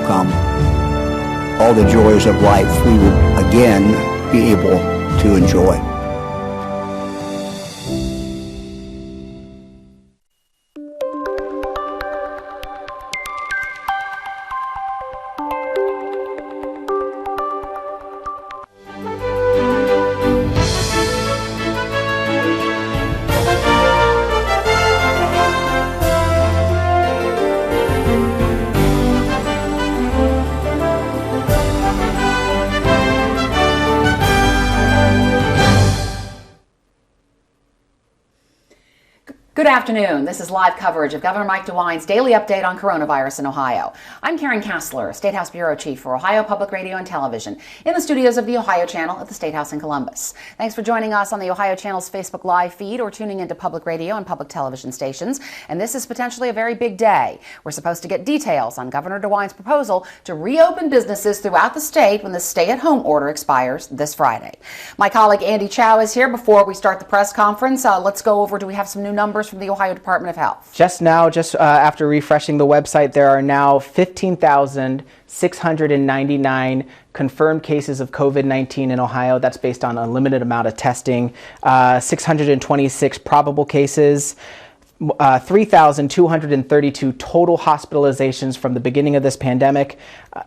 come, all the joys of life we will again be able to enjoy. Good afternoon. This is live coverage of Governor Mike DeWine's daily update on coronavirus in Ohio. I'm Karen Kassler, State House Bureau Chief for Ohio Public Radio and Television, in the studios of the Ohio Channel at the State House in Columbus. Thanks for joining us on the Ohio Channel's Facebook Live feed or tuning into public radio and public television stations. And this is potentially a very big day. We're supposed to get details on Governor DeWine's proposal to reopen businesses throughout the state when the stay-at-home order expires this Friday. My colleague Andy Chow is here. Before we start the press conference, let's go over, do we have some new numbers from the Ohio Department of Health? Just now, after refreshing the website, there are now 15,699 confirmed cases of COVID-19 in Ohio. That's based on a limited amount of testing. 626 probable cases. 3,232 total hospitalizations from the beginning of this pandemic,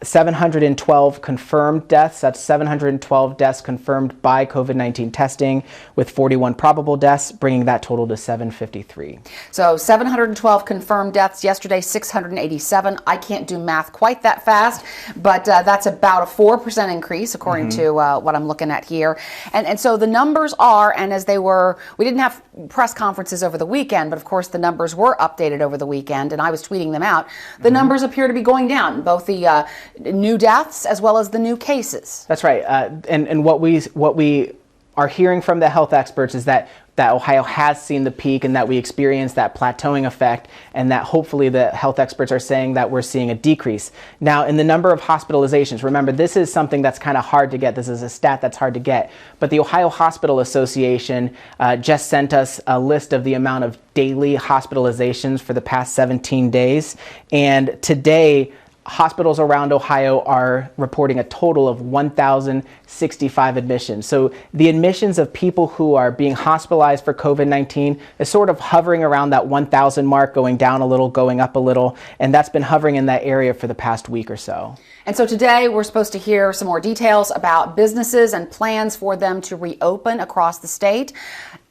712 confirmed deaths. That's 712 deaths confirmed by COVID-19 testing, with 41 probable deaths, bringing that total to 753. So 712 confirmed deaths yesterday, 687. I can't do math quite that fast, but that's about a 4% increase according to what I'm looking at here. And so the numbers are, and as they were, we didn't have press conferences over the weekend, but of course the numbers were updated over the weekend, and I was tweeting them out. The numbers appear to be going down, both the new deaths as well as the new cases. That's right. And what we are hearing from the health experts is that Ohio has seen the peak and that we experienced that plateauing effect, and that hopefully the health experts are saying that we're seeing a decrease. Now, in the number of hospitalizations, remember, this is something that's kind of hard to get. This is a stat that's hard to get. But the Ohio Hospital Association just sent us a list of the amount of daily hospitalizations for the past 17 days. And today, hospitals around Ohio are reporting a total of 1,065 admissions. So the admissions of people who are being hospitalized for COVID-19 is sort of hovering around that 1,000 mark, going down a little, going up a little, and that's been hovering in that area for the past week or so. And so today we're supposed to hear some more details about businesses and plans for them to reopen across the state.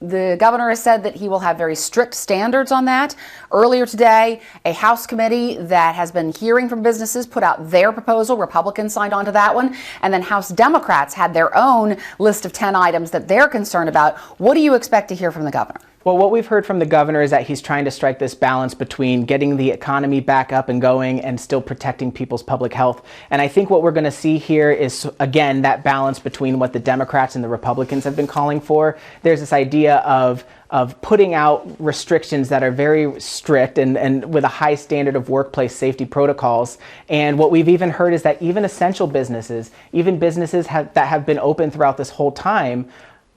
The governor has said that he will have very strict standards on that. Earlier today, a House committee that has been hearing from businesses put out their proposal. Republicans signed on to that one. And then House Democrats had their own list of 10 items that they're concerned about. What do you expect to hear from the governor? Well, what we've heard from the governor is that he's trying to strike this balance between getting the economy back up and going and still protecting people's public health. And I think what we're going to see here is, again, that balance between what the Democrats and the Republicans have been calling for. There's this idea of putting out restrictions that are very strict and with a high standard of workplace safety protocols. And what we've even heard is that even essential businesses, even businesses that have been open throughout this whole time,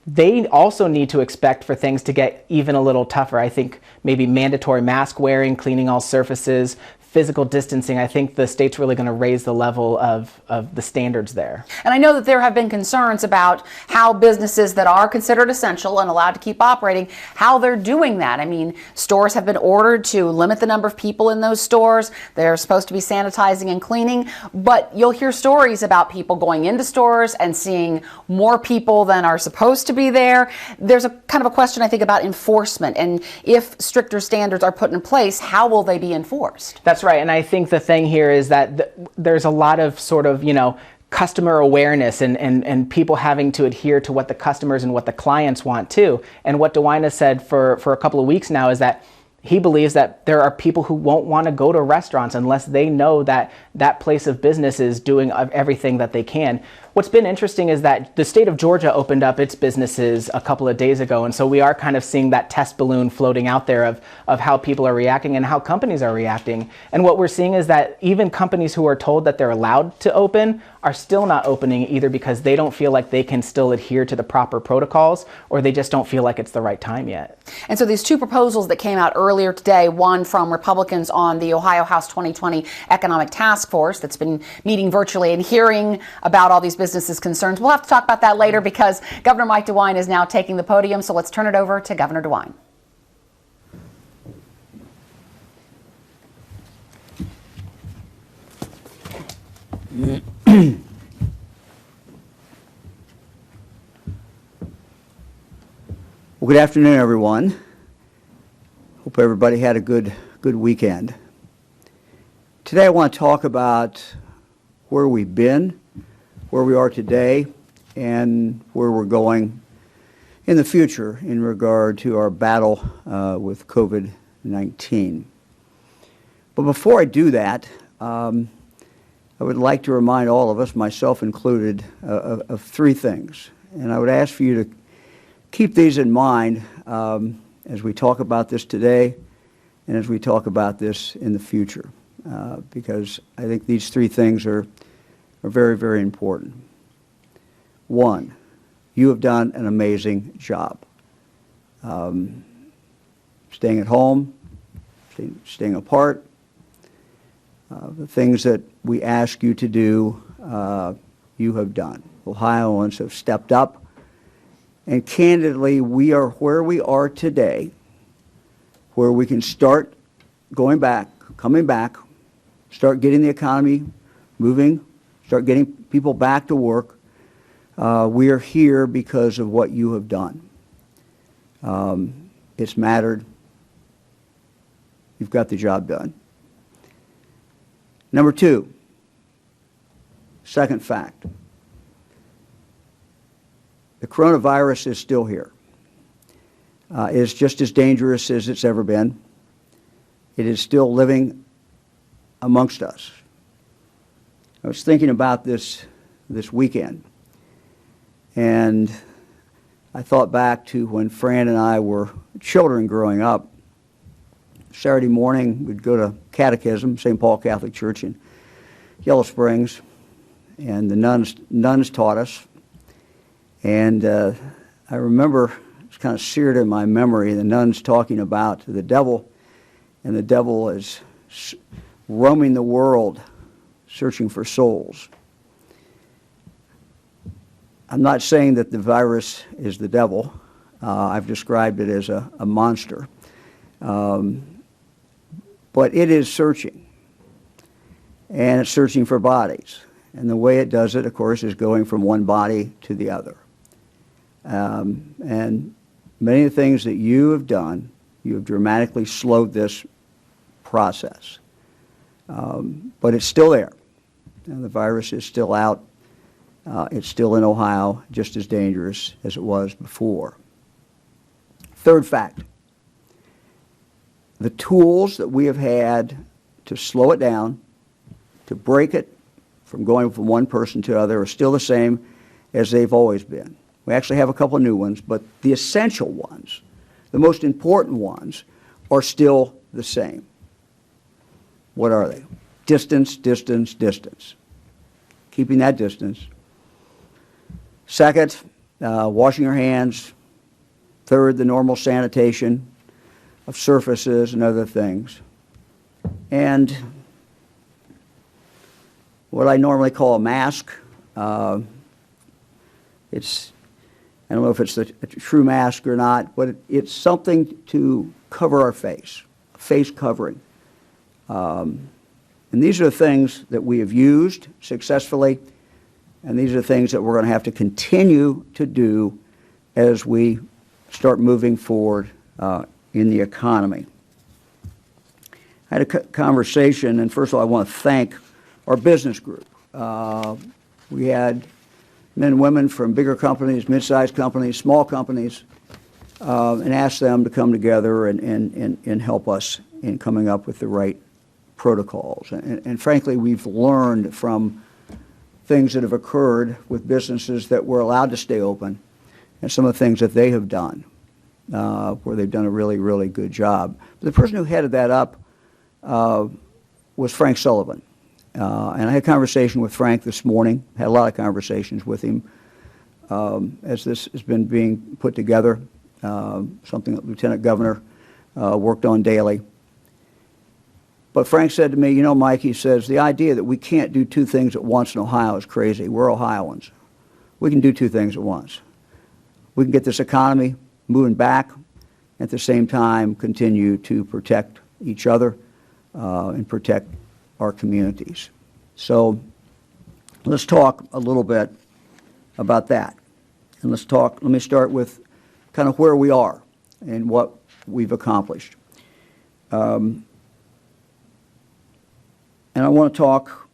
they also need to expect for things to get even a little tougher. I think maybe mandatory mask wearing, cleaning all surfaces, physical distancing. I think the state's really going to raise the level of the standards there. And I know that there have been concerns about how businesses that are considered essential and allowed to keep operating, how they're doing that. I mean, stores have been ordered to limit the number of people in those stores. They're supposed to be sanitizing and cleaning, but you'll hear stories about people going into stores and seeing more people than are supposed to be there. There's a kind of a question, I think, about enforcement, and if stricter standards are put in place, how will they be enforced? That's right. And I think the thing here is that there's a lot of sort of, customer awareness and people having to adhere to what the customers and what the clients want too. And what DeWine has said for a couple of weeks now is that he believes that there are people who won't want to go to restaurants unless they know that that place of business is doing everything that they can. What's been interesting is that the state of Georgia opened up its businesses a couple of days ago, and so we are kind of seeing that test balloon floating out there of how people are reacting and how companies are reacting. And what we're seeing is that even companies who are told that they're allowed to open are still not opening, either because they don't feel like they can still adhere to the proper protocols, or they just don't feel like it's the right time yet. And so these two proposals that came out earlier earlier today, one from Republicans on the Ohio House 2020 Economic Task Force that's been meeting virtually and hearing about all these businesses' concerns. We'll have to talk about that later because Governor Mike DeWine is now taking the podium. So let's turn it over to Governor DeWine. Well, good afternoon, everyone. Hope everybody had a good weekend. Today I want to talk about where we've been, where we are today, and where we're going in the future in regard to our battle with COVID-19. But before I do that, I would like to remind all of us, myself included, of three things. And I would ask for you to keep these in mind as we talk about this today and as we talk about this in the future, because I think these three things are very, very important. One, you have done an amazing job. Staying at home, staying apart, the things that we ask you to do, you have done. Ohioans have stepped up. And candidly, we are where we are today, where we can start going back, coming back, start getting the economy moving, start getting people back to work. We are here because of what you have done. It's mattered. You've got the job done. Number two, second fact. The coronavirus is still here. It is just as dangerous as it's ever been. It is still living amongst us. I was thinking about this weekend, and I thought back to when Fran and I were children growing up. Saturday morning, we'd go to catechism, St. Paul Catholic Church in Yellow Springs, and the nuns taught us. And I remember, it's kind of seared in my memory, the nuns talking about the devil, and the devil is roaming the world, searching for souls. I'm not saying that the virus is the devil. I've described it as a monster. But it is searching, and it's searching for bodies. And the way it does it, of course, is going from one body to the other. And many of the things that you have done, you have dramatically slowed this process. But it's still there. And the virus is still out. It's still in Ohio, just as dangerous as it was before. Third fact. The tools that we have had to slow it down, to break it from going from one person to another, are still the same as they've always been. We actually have a couple of new ones, but the essential ones, the most important ones, are still the same. What are they? Distance, distance, distance. Keeping that distance. Second, washing your hands. Third, the normal sanitation of surfaces and other things. And what I normally call a mask. I don't know if it's a true mask or not, but it's something to cover our face, a face covering. And these are the things that we have used successfully, and these are the things that we're going to have to continue to do as we start moving forward in the economy. I had a conversation, and first of all, I want to thank our business group. We had men and women from bigger companies, mid-sized companies, small companies, and asked them to come together and help us in coming up with the right protocols. And frankly, we've learned from things that have occurred with businesses that were allowed to stay open and some of the things that they have done, where they've done a really, really good job. But the person who headed that up was Frank Sullivan. And I had a conversation with Frank this morning, had a lot of conversations with him as this has been being put together, something that Lieutenant Governor worked on daily. But Frank said to me, you know, Mike, he says, the idea that we can't do two things at once in Ohio is crazy. We're Ohioans. We can do two things at once. We can get this economy moving back, at the same time continue to protect each other and protect our communities. So let's talk a little bit about that. And let me start with kind of where we are and what we've accomplished. And I want to talk,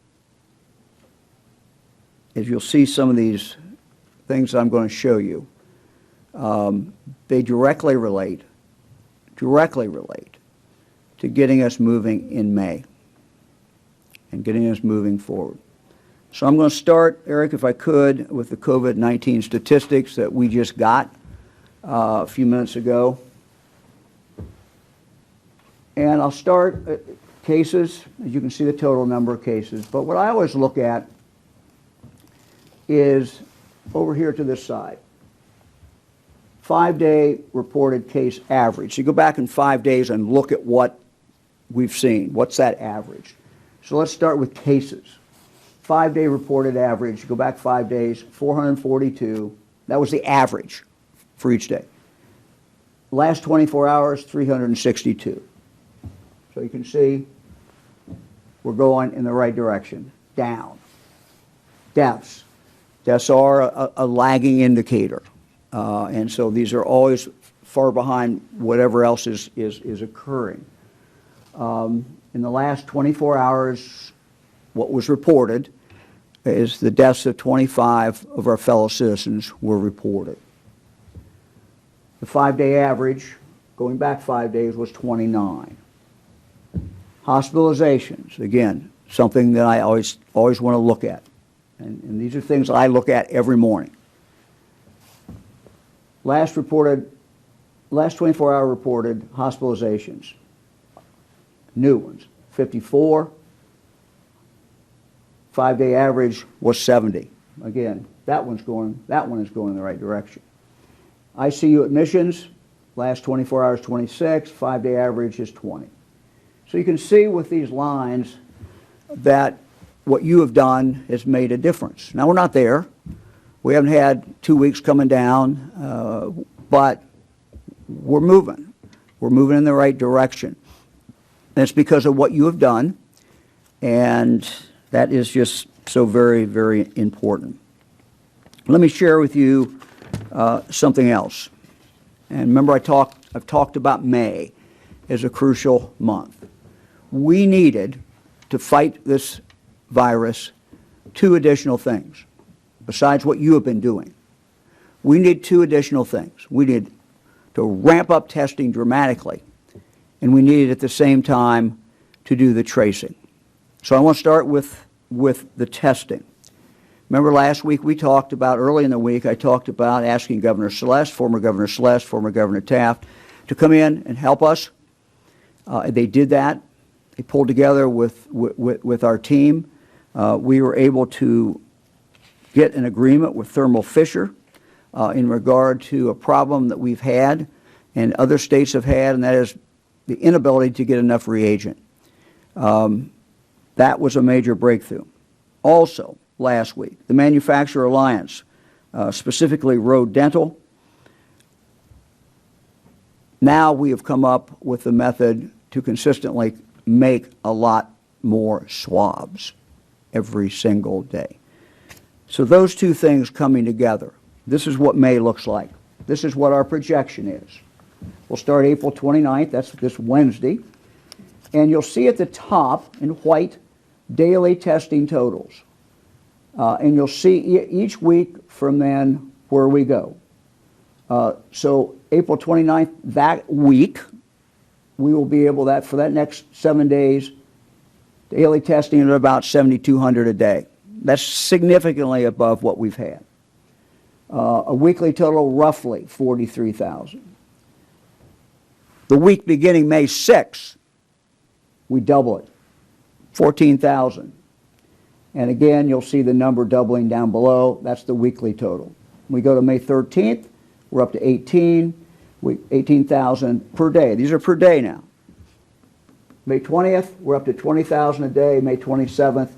as you'll see some of these things I'm going to show you, they directly relate to getting us moving in May and getting us moving forward. So I'm going to start, Eric, if I could, with the COVID-19 statistics that we just got a few minutes ago. And I'll start at cases. As you can see, the total number of cases. But what I always look at is over here to this side. 5-day reported case average. So you go back in 5 days and look at what we've seen. What's that average? So let's start with cases. 5-day reported average, go back 5 days, 442. That was the average for each day. Last 24 hours, 362. So you can see we're going in the right direction, down. Deaths. Deaths are a lagging indicator. And so these are always far behind whatever else is occurring. In the last 24 hours, what was reported is the deaths of 25 of our fellow citizens were reported. The 5-day average, going back 5 days, was 29. Hospitalizations, again, something that I always want to look at. And these are things that I look at every morning. Last 24-hour reported hospitalizations, new ones, 54. 5-day average was 70. Again, that one is going in the right direction. ICU admissions, last 24 hours 26, 5-day average is 20. So you can see with these lines that what you have done has made a difference. Now we're not there. We haven't had 2 weeks coming down, but we're moving. We're moving in the right direction. And it's because of what you have done, and that is just so very, very important. Let me share with you something else. And remember, I've talked about May as a crucial month. We needed to fight this virus 2 additional things, besides what you have been doing. We need 2 additional things. We need to ramp up testing dramatically, and we needed at the same time to do the tracing. So I want to start with the testing. Remember last week we talked about, early in the week, I talked about asking Governor Celeste, former Governor Celeste, former Governor Taft, to come in and help us. They did that. They pulled together with our team. We were able to get an agreement with Thermo Fisher in regard to a problem that we've had and other states have had, and that is the inability to get enough reagent. That was a major breakthrough. Also, last week, the Manufacturer Alliance, specifically Road Dental, now we have come up with a method to consistently make a lot more swabs every single day. So those 2 things coming together, this is what May looks like. This is what our projection is. We'll start April 29th, that's this Wednesday, and you'll see at the top in white daily testing totals. And you'll see each week from then where we go. So April 29th, that week, we will be able for that next 7 days, daily testing at about 7,200 a day. That's significantly above what we've had. A weekly total roughly 43,000. The week beginning May 6th, we double it, 14,000. And again, you'll see the number doubling down below. That's the weekly total. We go to May 13th, we're up to 18. 18,000 per day. These are per day now. May 20th, we're up to 20,000 a day. May 27th,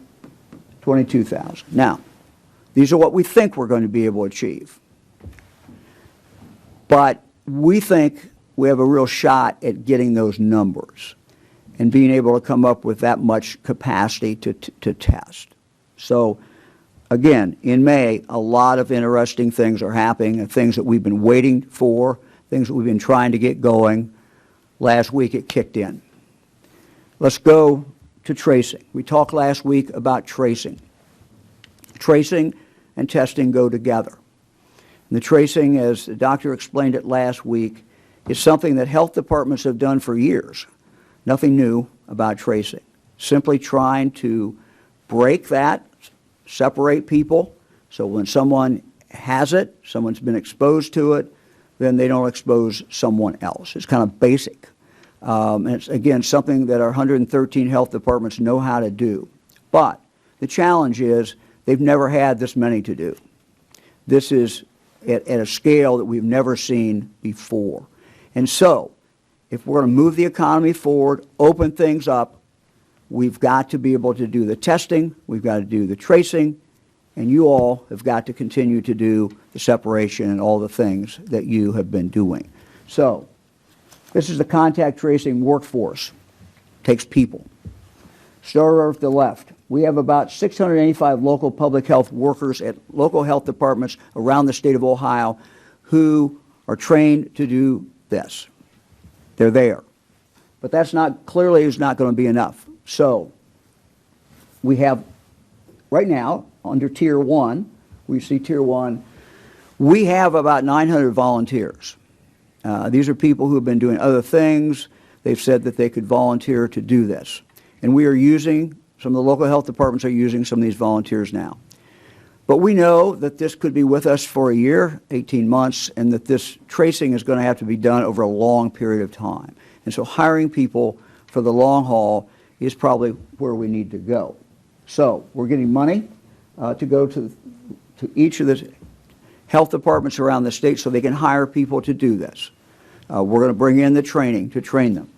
22,000. Now, these are what we think we're going to be able to achieve. But we think we have a real shot at getting those numbers and being able to come up with that much capacity to test. So, again, in May, a lot of interesting things are happening, and things that we've been waiting for, things that we've been trying to get going. Last week it kicked in. Let's go to tracing. We talked last week about tracing. Tracing and testing go together. And the tracing, as the doctor explained it last week, is something that health departments have done for years. Nothing new about tracing. Simply trying to break that, separate people, so when someone has it, someone's been exposed to it, then they don't expose someone else. It's kind of basic. And it's, again, something that our 113 health departments know how to do. But the challenge is they've never had this many to do. This is at a scale that we've never seen before. And so, if we're going to move the economy forward, open things up, we've got to be able to do the testing, we've got to do the tracing, and you all have got to continue to do the separation and all the things that you have been doing. So, this is the contact tracing workforce. Takes people. Starter at the left. We have about 685 local public health workers at local health departments around the state of Ohio who are trained to do this. They're there. But that's not, clearly is not going to be enough. So, we have, right now, under Tier 1, we see Tier 1, we have about 900 volunteers. These are people who have been doing other things. They've said that they could volunteer to do this. And we are using, some of the local health departments are using some of these volunteers now. But we know that this could be with us for a year, 18 months, and that this tracing is going to have to be done over a long period of time. And so hiring people for the long haul is probably where we need to go. So we're getting money to go to each of the health departments around the state so they can hire people to do this. We're going to bring in the training to train them.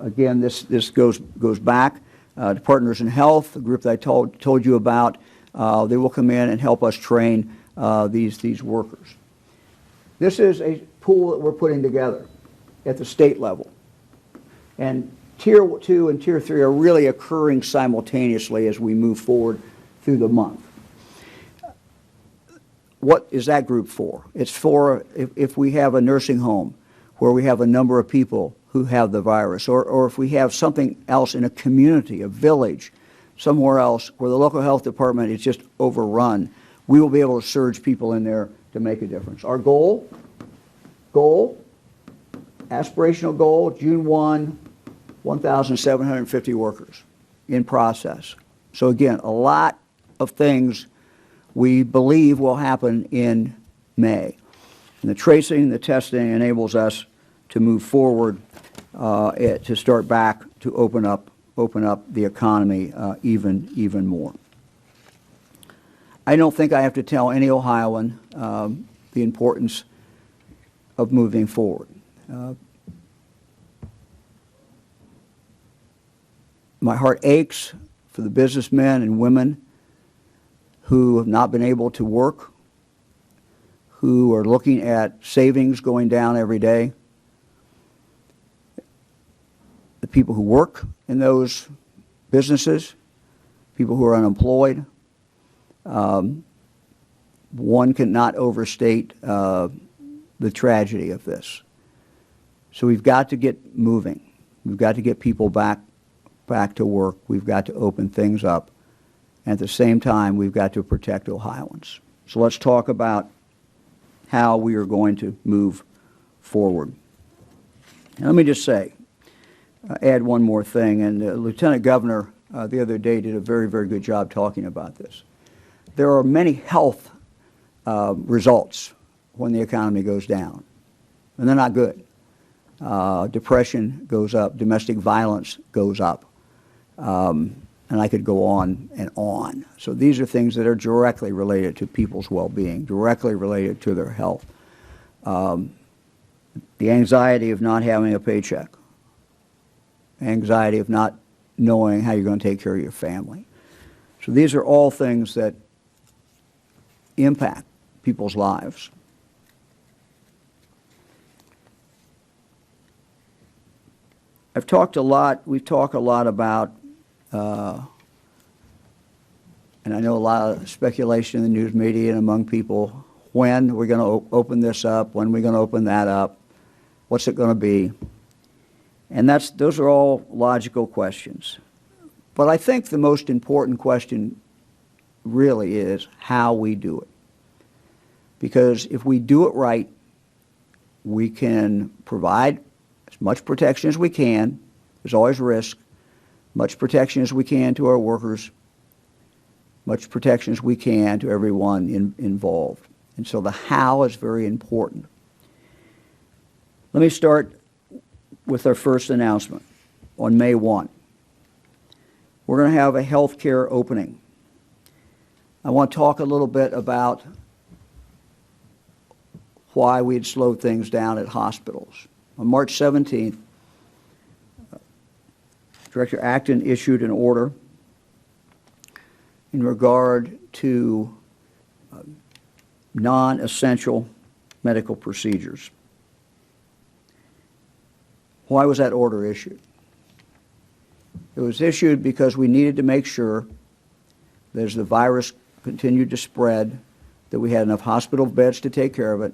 Again, this goes back to Partners in Health, the group that I told you about. They will come in and help us train these workers. This is a pool that we're putting together at the state level. And Tier 2 and Tier 3 are really occurring simultaneously as we move forward through the month. What is that group for? It's for if we have a nursing home where we have a number of people who have the virus, or if we have something else in a community, a village, somewhere else where the local health department is just overrun, we will be able to surge people in there to make a difference. Our goal, aspirational goal, June 1, 1,750 workers in process. So again, a lot of things we believe will happen in May. And the tracing, the testing enables us to move forward, to start back to open up the economy even more. I don't think I have to tell any Ohioan the importance of moving forward. My heart aches for the businessmen and women who have not been able to work, who are looking at savings going down every day. The people who work in those businesses, people who are unemployed. One cannot overstate the tragedy of this. So we've got to get moving. We've got to get people back to work. We've got to open things up. And at the same time, we've got to protect Ohioans. So let's talk about how we are going to move forward. And let me just say, add one more thing, and the Lieutenant Governor the other day did a very, very good job talking about this. There are many health results when the economy goes down, and they're not good. Depression goes up, domestic violence goes up, and I could go on and on. So these are things that are directly related to people's well-being, directly related to their health. the anxiety of not having a paycheck, anxiety of not knowing how you're going to take care of your family. So these are all things that impact people's lives. We've talked a lot about, and I know a lot of speculation in the news media and among people, when we're going to open this up, when we're going to open that up, what's it going to be? And those are all logical questions. But I think the most important question really is how we do it. Because if we do it right, we can provide as much protection as we can. There's always risk. Much protection as we can to our workers. Much protection as we can to everyone involved. And so the how is very important. Let me start with our first announcement on May 1. We're going to have a health care opening. I want to talk a little bit about why we had slowed things down at hospitals. On March 17th, Director Acton issued an order in regard to non-essential medical procedures. Why was that order issued? It was issued because we needed to make sure that as the virus continued to spread, that we had enough hospital beds to take care of it,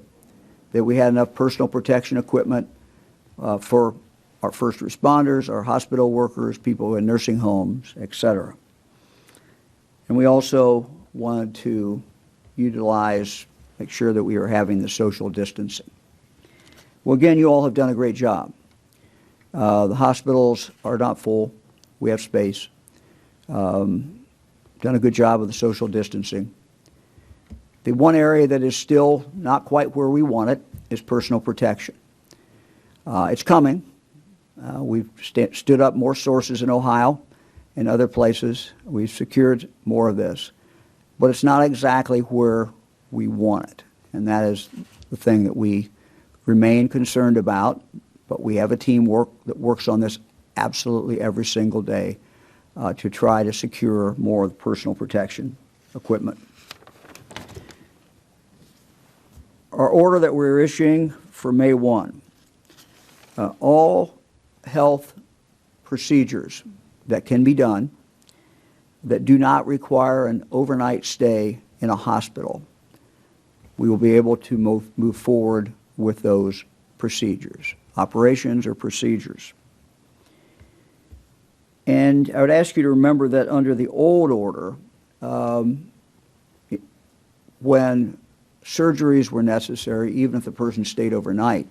that we had enough personal protection equipment for our first responders, our hospital workers, people in nursing homes, etc. And we also wanted to make sure that we were having the social distancing. Well, again, you all have done a great job. The hospitals are not full. We have space. Done a good job of the social distancing. The one area that is still not quite where we want it is personal protection. It's coming. We've stood up more sources in Ohio and other places. We've secured more of this. But it's not exactly where we want it. And that is the thing that we remain concerned about. But we have a team that works on this absolutely every single day to try to secure more of the personal protection equipment. Our order that we're issuing for May 1, all health procedures that can be done that do not require an overnight stay in a hospital, we will be able to move forward with those procedures, operations or procedures. And I would ask you to remember that under the old order, when surgeries were necessary, even if the person stayed overnight,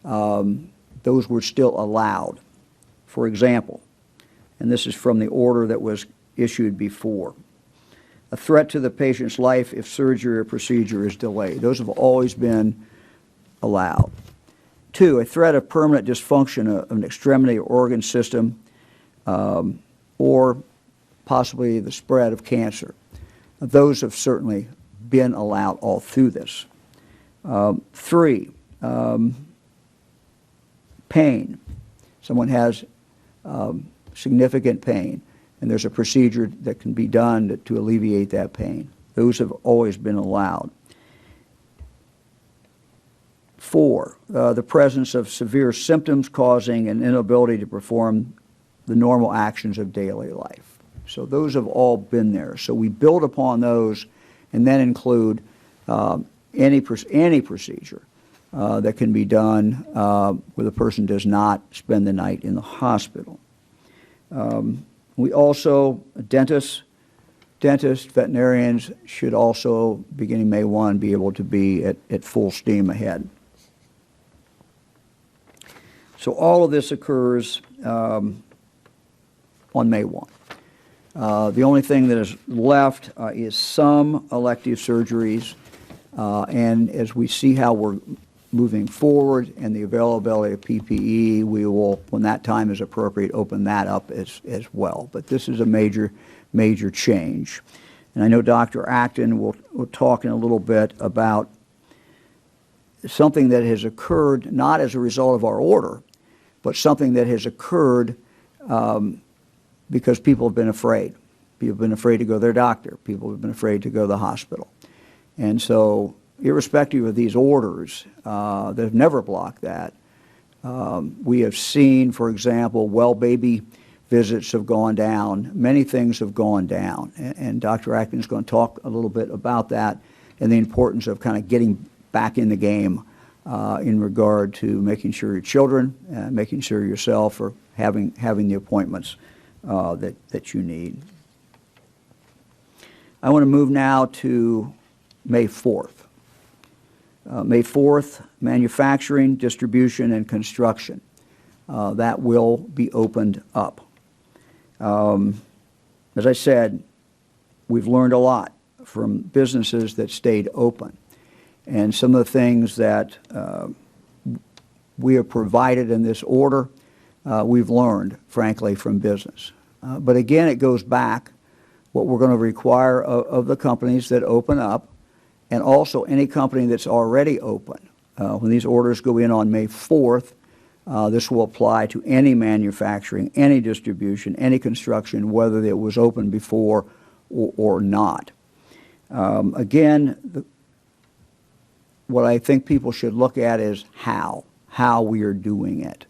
those were still allowed. For example, and this is from the order that was issued before, a threat to the patient's life if surgery or procedure is delayed. Those have always been allowed. 2, a threat of permanent dysfunction of an extremity or organ system or possibly the spread of cancer. Those have certainly been allowed all through this. 3, pain. Someone has significant pain, and there's a procedure that can be done to alleviate that pain. Those have always been allowed. 4, the presence of severe symptoms causing an inability to perform the normal actions of daily life. So those have all been there. So we build upon those and then include any procedure that can be done where the person does not spend the night in the hospital. We also, dentists, veterinarians should also, beginning May 1, be able to be at full steam ahead. So all of this occurs on May 1. The only thing that is left is some elective surgeries, and as we see how we're moving forward and the availability of PPE, we will, when that time is appropriate, open that up as well. But this is a major change. And I know Dr. Acton will talk in a little bit about something that has occurred not as a result of our order, but something that has occurred because people have been afraid. People have been afraid to go to their doctor. People have been afraid to go to the hospital. And so, irrespective of these orders that have never blocked that, we have seen, for example, baby visits have gone down. Many things have gone down. And Dr. Acton is going to talk a little bit about that and the importance of kind of getting back in the game in regard to making sure your children, making sure yourself are having the appointments that you need. I want to move now to May 4th. May 4th, manufacturing, distribution, and construction. That will be opened up. As I said, we've learned a lot from businesses that stayed open. And some of the things that we have provided in this order, we've learned, frankly, from business. But again, it goes back what we're going to require of the companies that open up, and also any company that's already open. When these orders go in on May 4th, this will apply to any manufacturing, any distribution, any construction, whether it was open before or not. Again, what I think people should look at is how we are doing it.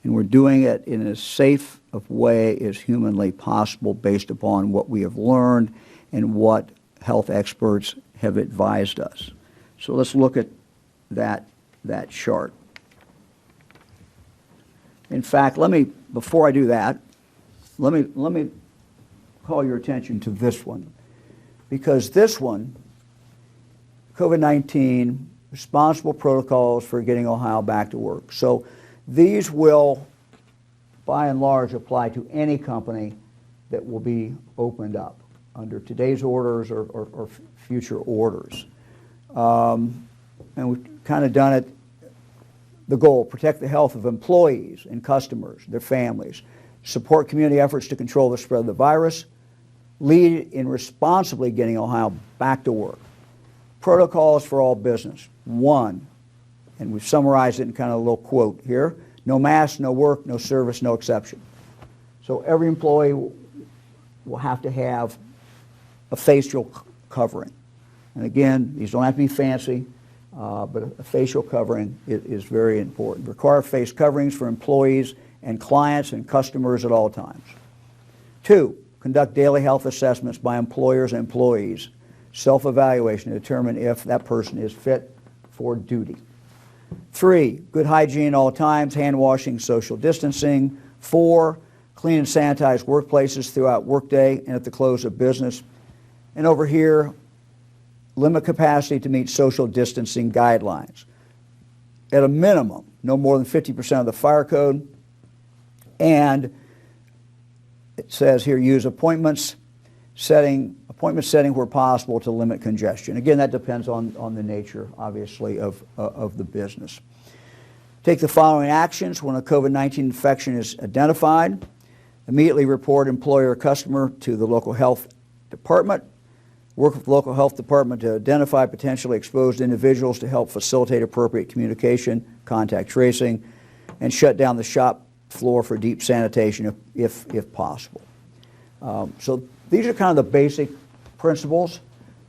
And we're doing it in as safe a way as humanly possible based upon what we have learned and what health experts have advised us. So let's look at that chart. In fact, before I do that, let me call your attention to this one. Because this one, COVID-19, responsible protocols for getting Ohio back to work. So these will, by and large, apply to any company that will be opened up under today's orders or future orders. And we've kind of done it, the goal, protect the health of employees and customers, their families, support community efforts to control the spread of the virus, lead in responsibly getting Ohio back to work. Protocols for all business. 1, and we've summarized it in kind of a little quote here, no mask, no work, no service, no exception. So every employee will have to have a facial covering. And again, these don't have to be fancy, but a facial covering is very important. Require face coverings for employees and clients and customers at all times. 2, conduct daily health assessments by employers and employees, self-evaluation to determine if that person is fit for duty. 3, good hygiene all times, hand washing, social distancing. 4, clean and sanitize workplaces throughout workday and at the close of business. And over here, limit capacity to meet social distancing guidelines. At a minimum, no more than 50% of the fire code. And it says here, use appointment setting where possible to limit congestion. Again, that depends on the nature, obviously, of the business. Take the following actions when a COVID-19 infection is identified. Immediately report employer or customer to the local health department. Work with the local health department to identify potentially exposed individuals to help facilitate appropriate communication, contact tracing, and shut down the shop floor for deep sanitation if possible. So these are kind of the basic principles.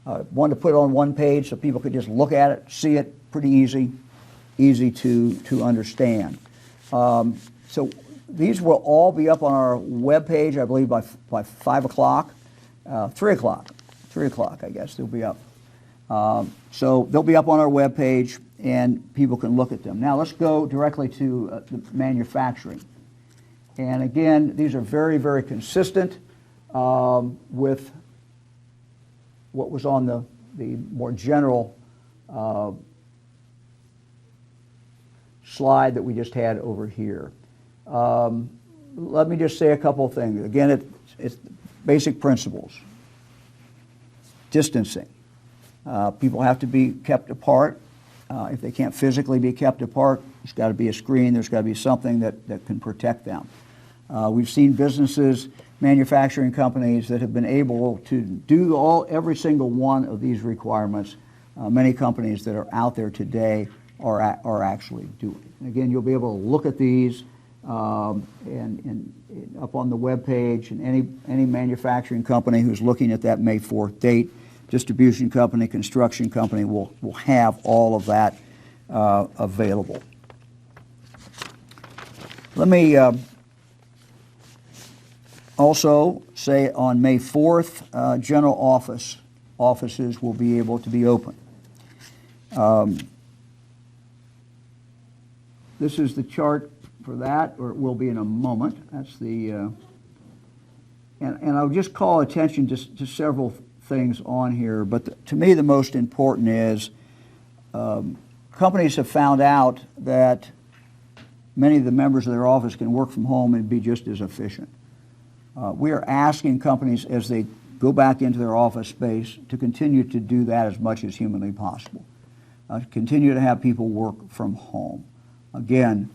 Wanted to put it on one page so people could just look at it, see it, pretty easy to understand. So these will all be up on our webpage, I believe, by 5 o'clock, 3 o'clock. 3 o'clock, I guess, they'll be up. So they'll be up on our webpage, and people can look at them. Now let's go directly to the manufacturing. And again, these are very, very consistent with what was on the more general slide that we just had over here. Let me just say a couple of things. Again, it's basic principles. Distancing. People have to be kept apart. If they can't physically be kept apart, there's got to be a screen, there's got to be something that can protect them. We've seen businesses, manufacturing companies that have been able to do every single one of these requirements. Many companies that are out there today are actually doing. And again, you'll be able to look at these and up on the web page, and any manufacturing company who's looking at that May 4th date, distribution company, construction company will have all of that available. Let me also say on May 4th, general offices will be able to be open. This is the chart for that, or it will be in a moment. That's the, and I'll just call attention to several things on here, but to me the most important is companies have found out that many of the members of their office can work from home and be just as efficient. We are asking companies as they go back into their office space to continue to do that as much as humanly possible. Continue to have people work from home. Again,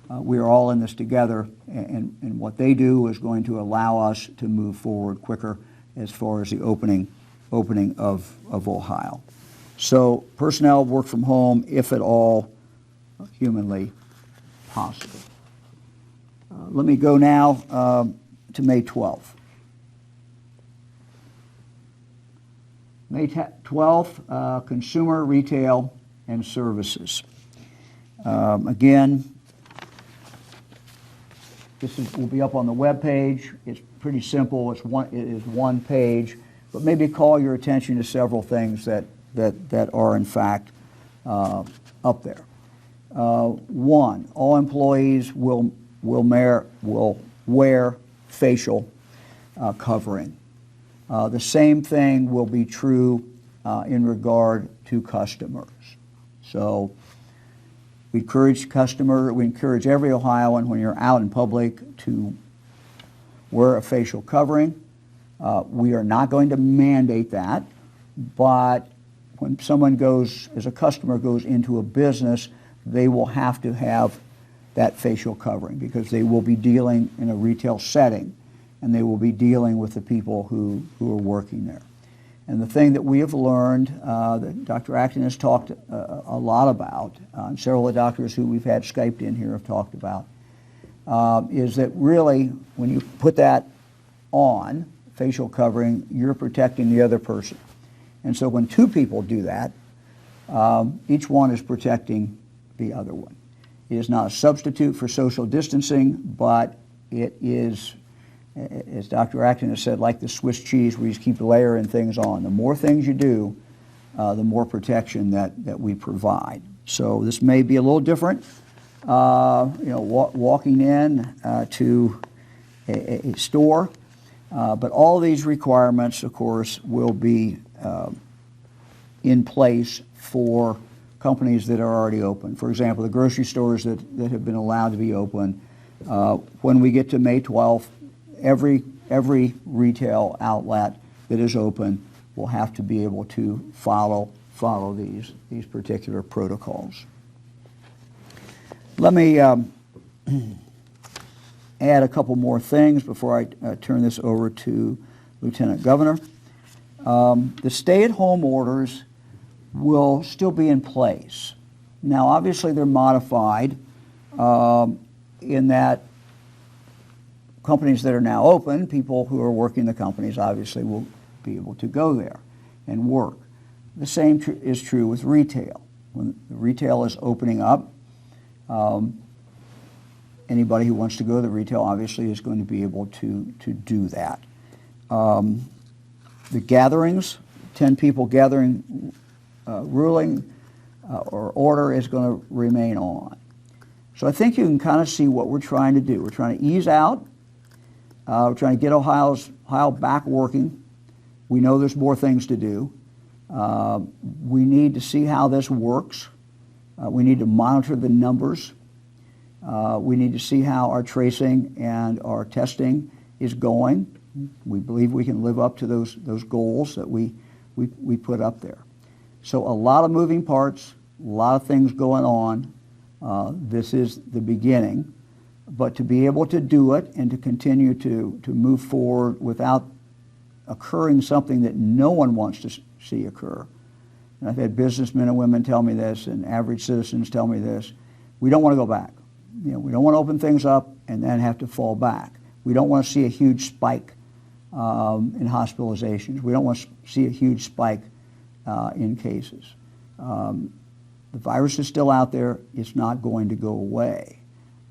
we are all in this together, and what they do is going to allow us to move forward quicker as far as the opening of Ohio. So personnel work from home if at all humanly possible. Let me go now to May 12th. May 12th, consumer, retail, and services. Again, this will be up on the web page. It's pretty simple. It is one page, but maybe call your attention to several things that are in fact up there. One, all employees will wear facial covering. The same thing will be true in regard to customers. So we encourage every Ohioan when you're out in public to wear a facial covering. We are not going to mandate that, but when someone as a customer goes into a business, they will have to have that facial covering because they will be dealing in a retail setting and they will be dealing with the people who are working there. And the thing that we have learned, that Dr. Acton has talked a lot about, and several of the doctors who we've had Skyped in here have talked about, is that really when you put that on, facial covering, you're protecting the other person. And so when two people do that, each one is protecting the other one. It is not a substitute for social distancing, but it is, as Dr. Acton has said, like the Swiss cheese, we just keep layering things on. The more things you do, the more protection that we provide. So this may be a little different, walking in to a store, but all these requirements, of course, will be in place for companies that are already open. For example, the grocery stores that have been allowed to be open. When we get to May 12th, every retail outlet that is open will have to be able to follow these particular protocols. Let me add a couple more things before I turn this over to Lieutenant Governor. The stay-at-home orders will still be in place. Now, obviously, they're modified in that companies that are now open, people who are working the companies obviously will be able to go there and work. The same is true with retail. When the retail is opening up, anybody who wants to go to the retail obviously is going to be able to do that. The gatherings, 10 people gathering ruling or order is going to remain on. So I think you can kind of see what we're trying to do. We're trying to ease out. We're trying to get Ohio back working. We know there's more things to do. We need to see how this works. We need to monitor the numbers. We need to see how our tracing and our testing is going. We believe we can live up to those goals that we put up there. So a lot of moving parts, a lot of things going on. This is the beginning. But to be able to do it and to continue to move forward without occurring something that no one wants to see occur and I've had businessmen and women tell me this, and average citizens tell me this, we don't want to go back. You know, we don't want to open things up and then have to fall back. We don't want to see a huge spike in hospitalizations. We don't want to see a huge spike in cases. The virus is still out there. It's not going to go away.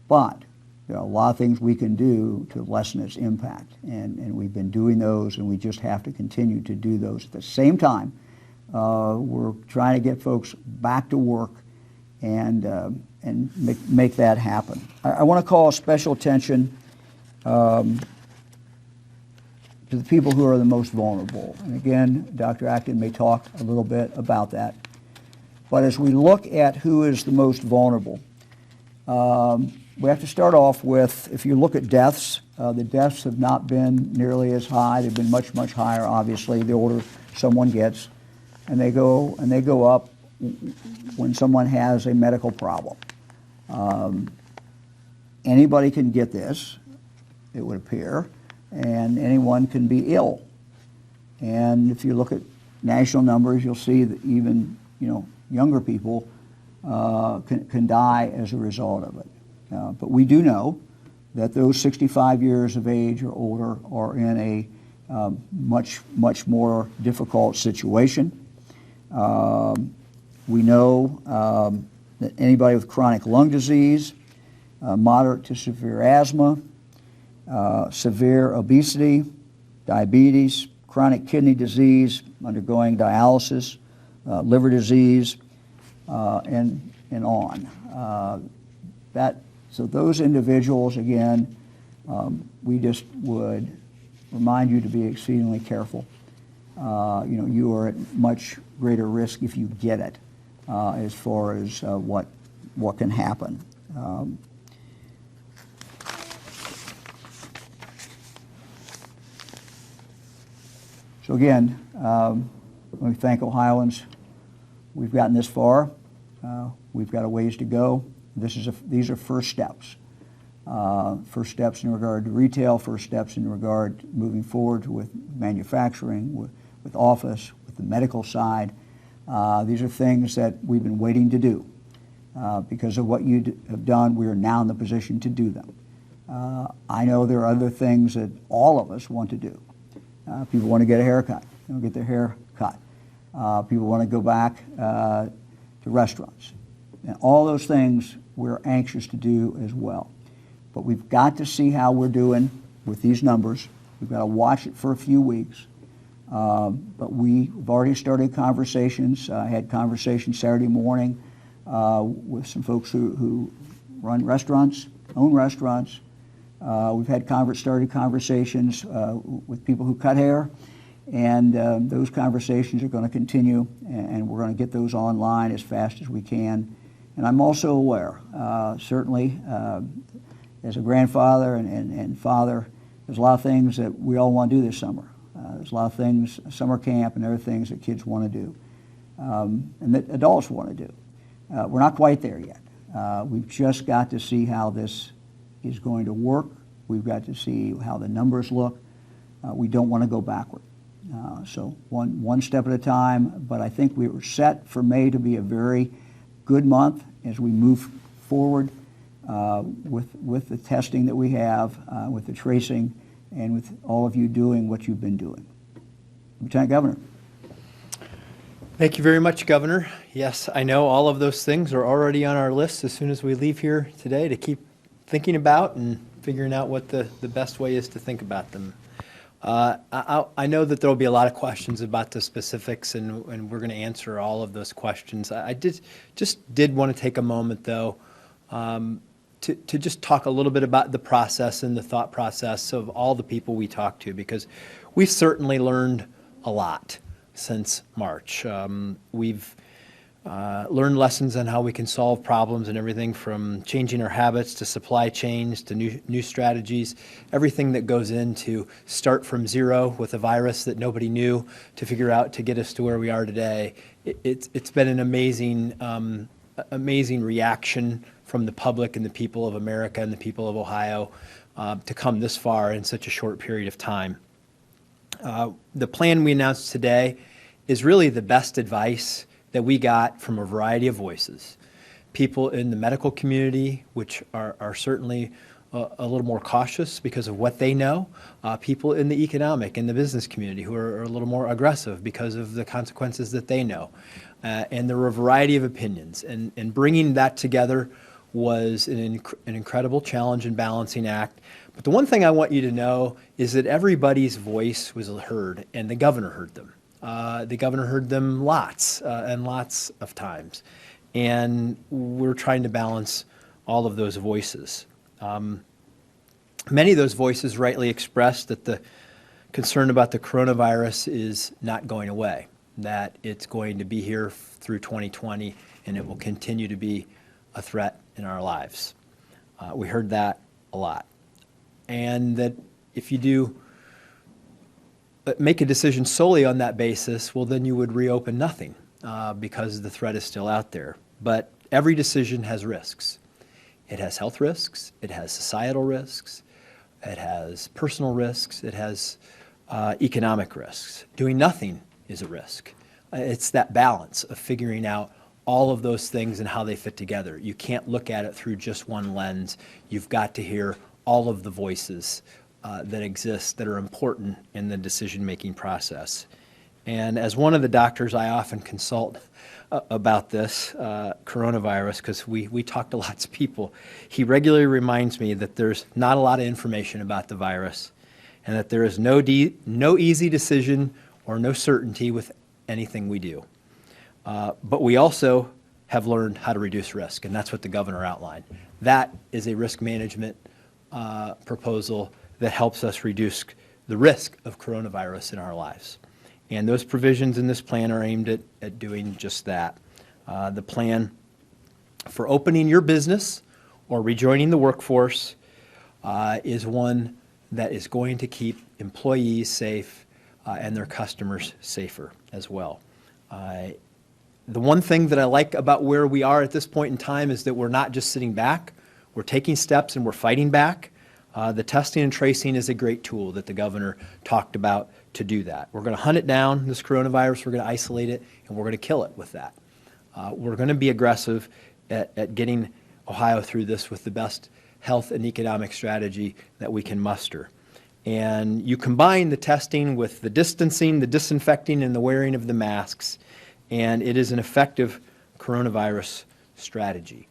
But there are a lot of things we can do to lessen its impact. And we've been doing those, and we just have to continue to do those. At the same time, we're trying to get folks back to work and make that happen. I want to call special attention to the people who are the most vulnerable. And again, Dr. Acton may talk a little bit about that. But as we look at who is the most vulnerable, we have to start off with, if you look at deaths, the deaths have not been nearly as high. They've been much, much higher, obviously, the older someone gets. And they go up when someone has a medical problem. Anybody can get this, it would appear, and anyone can be ill. And if you look at national numbers, you'll see that even, younger people can die as a result of it. But we do know that those 65 years of age or older are in a much, much more difficult situation. We know that anybody with chronic lung disease, moderate to severe asthma, severe obesity, diabetes, chronic kidney disease, undergoing dialysis, liver disease, and on. So those individuals, again, we just would remind you to be exceedingly careful. You are at much greater risk if you get it, as far as what can happen. So again, let me thank Ohioans. We've gotten this far. We've got a ways to go. These are first steps. First steps in regard to retail, first steps in regard to moving forward with manufacturing, with office, with the medical side. These are things that we've been waiting to do. Because of what you have done, we are now in the position to do them. I know there are other things that all of us want to do. People want to get a haircut, get their hair cut. People want to go back to restaurants. And all those things we're anxious to do as well. But we've got to see how we're doing with these numbers. We've got to watch it for a few weeks. But we've already started conversations. I had conversations Saturday morning with some folks who run restaurants, own restaurants. We've had started conversations with people who cut hair, and those conversations are going to continue, and we're going to get those online as fast as we can. And I'm also aware, certainly, as a grandfather and father, there's a lot of things that we all want to do this summer. There's a lot of things, summer camp and other things that kids want to do, and that adults want to do. We're not quite there yet. We've just got to see how this is going to work. We've got to see how the numbers look. We don't want to go backward. So one step at a time, but I think we were set for May to be a very good month as we move forward with the testing that we have, with the tracing, and with all of you doing what you've been doing. Lieutenant Governor. Thank you very much, Governor. Yes, I know all of those things are already on our list as soon as we leave here today to keep thinking about and figuring out what the best way is to think about them. I know that there will be a lot of questions about the specifics, and we're going to answer all of those questions. I just did want to take a moment, though, to just talk a little bit about the process and the thought process of all the people we talked to, because we've certainly learned a lot since March. We've learned lessons on how we can solve problems and everything from changing our habits to supply chains to new strategies, everything that goes into start from zero with a virus that nobody knew to figure out to get us to where we are today. It's been an amazing reaction from the public and the people of America and the people of Ohio to come this far in such a short period of time. The plan we announced today is really the best advice that we got from a variety of voices. People in the medical community, which are certainly a little more cautious because of what they know. People in the economic and the business community who are a little more aggressive because of the consequences that they know. And there were a variety of opinions. And bringing that together was an incredible challenge and balancing act. But the one thing I want you to know is that everybody's voice was heard, and the governor heard them. The governor heard them lots and lots of times. And we're trying to balance all of those voices. Many of those voices rightly expressed that the concern about the coronavirus is not going away, that it's going to be here through 2020 and it will continue to be a threat in our lives. We heard that a lot. And that if you do make a decision solely on that basis, well, then you would reopen nothing because the threat is still out there. But every decision has risks. It has health risks, it has societal risks, it has personal risks, it has economic risks. Doing nothing is a risk. It's that balance of figuring out all of those things and how they fit together. You can't look at it through just one lens. You've got to hear all of the voices that exist that are important in the decision-making process. And as one of the doctors I often consult about this coronavirus, because we talk to lots of people, he regularly reminds me that there's not a lot of information about the virus and that there is no easy decision or no certainty with anything we do. But we also have learned how to reduce risk, and that's what the governor outlined. That is a risk management proposal that helps us reduce the risk of coronavirus in our lives. And those provisions in this plan are aimed at doing just that. The plan for opening your business or rejoining the workforce is one that is going to keep employees safe and their customers safer as well. The one thing that I like about where we are at this point in time is that we're not just sitting back, we're taking steps and we're fighting back. The testing and tracing is a great tool that the governor talked about to do that. We're going to hunt it down, this coronavirus, we're going to isolate it, and we're going to kill it with that. We're going to be aggressive at getting Ohio through this with the best health and economic strategy that we can muster. And you combine the testing with the distancing, the disinfecting, and the wearing of the masks, and it is an effective coronavirus strategy.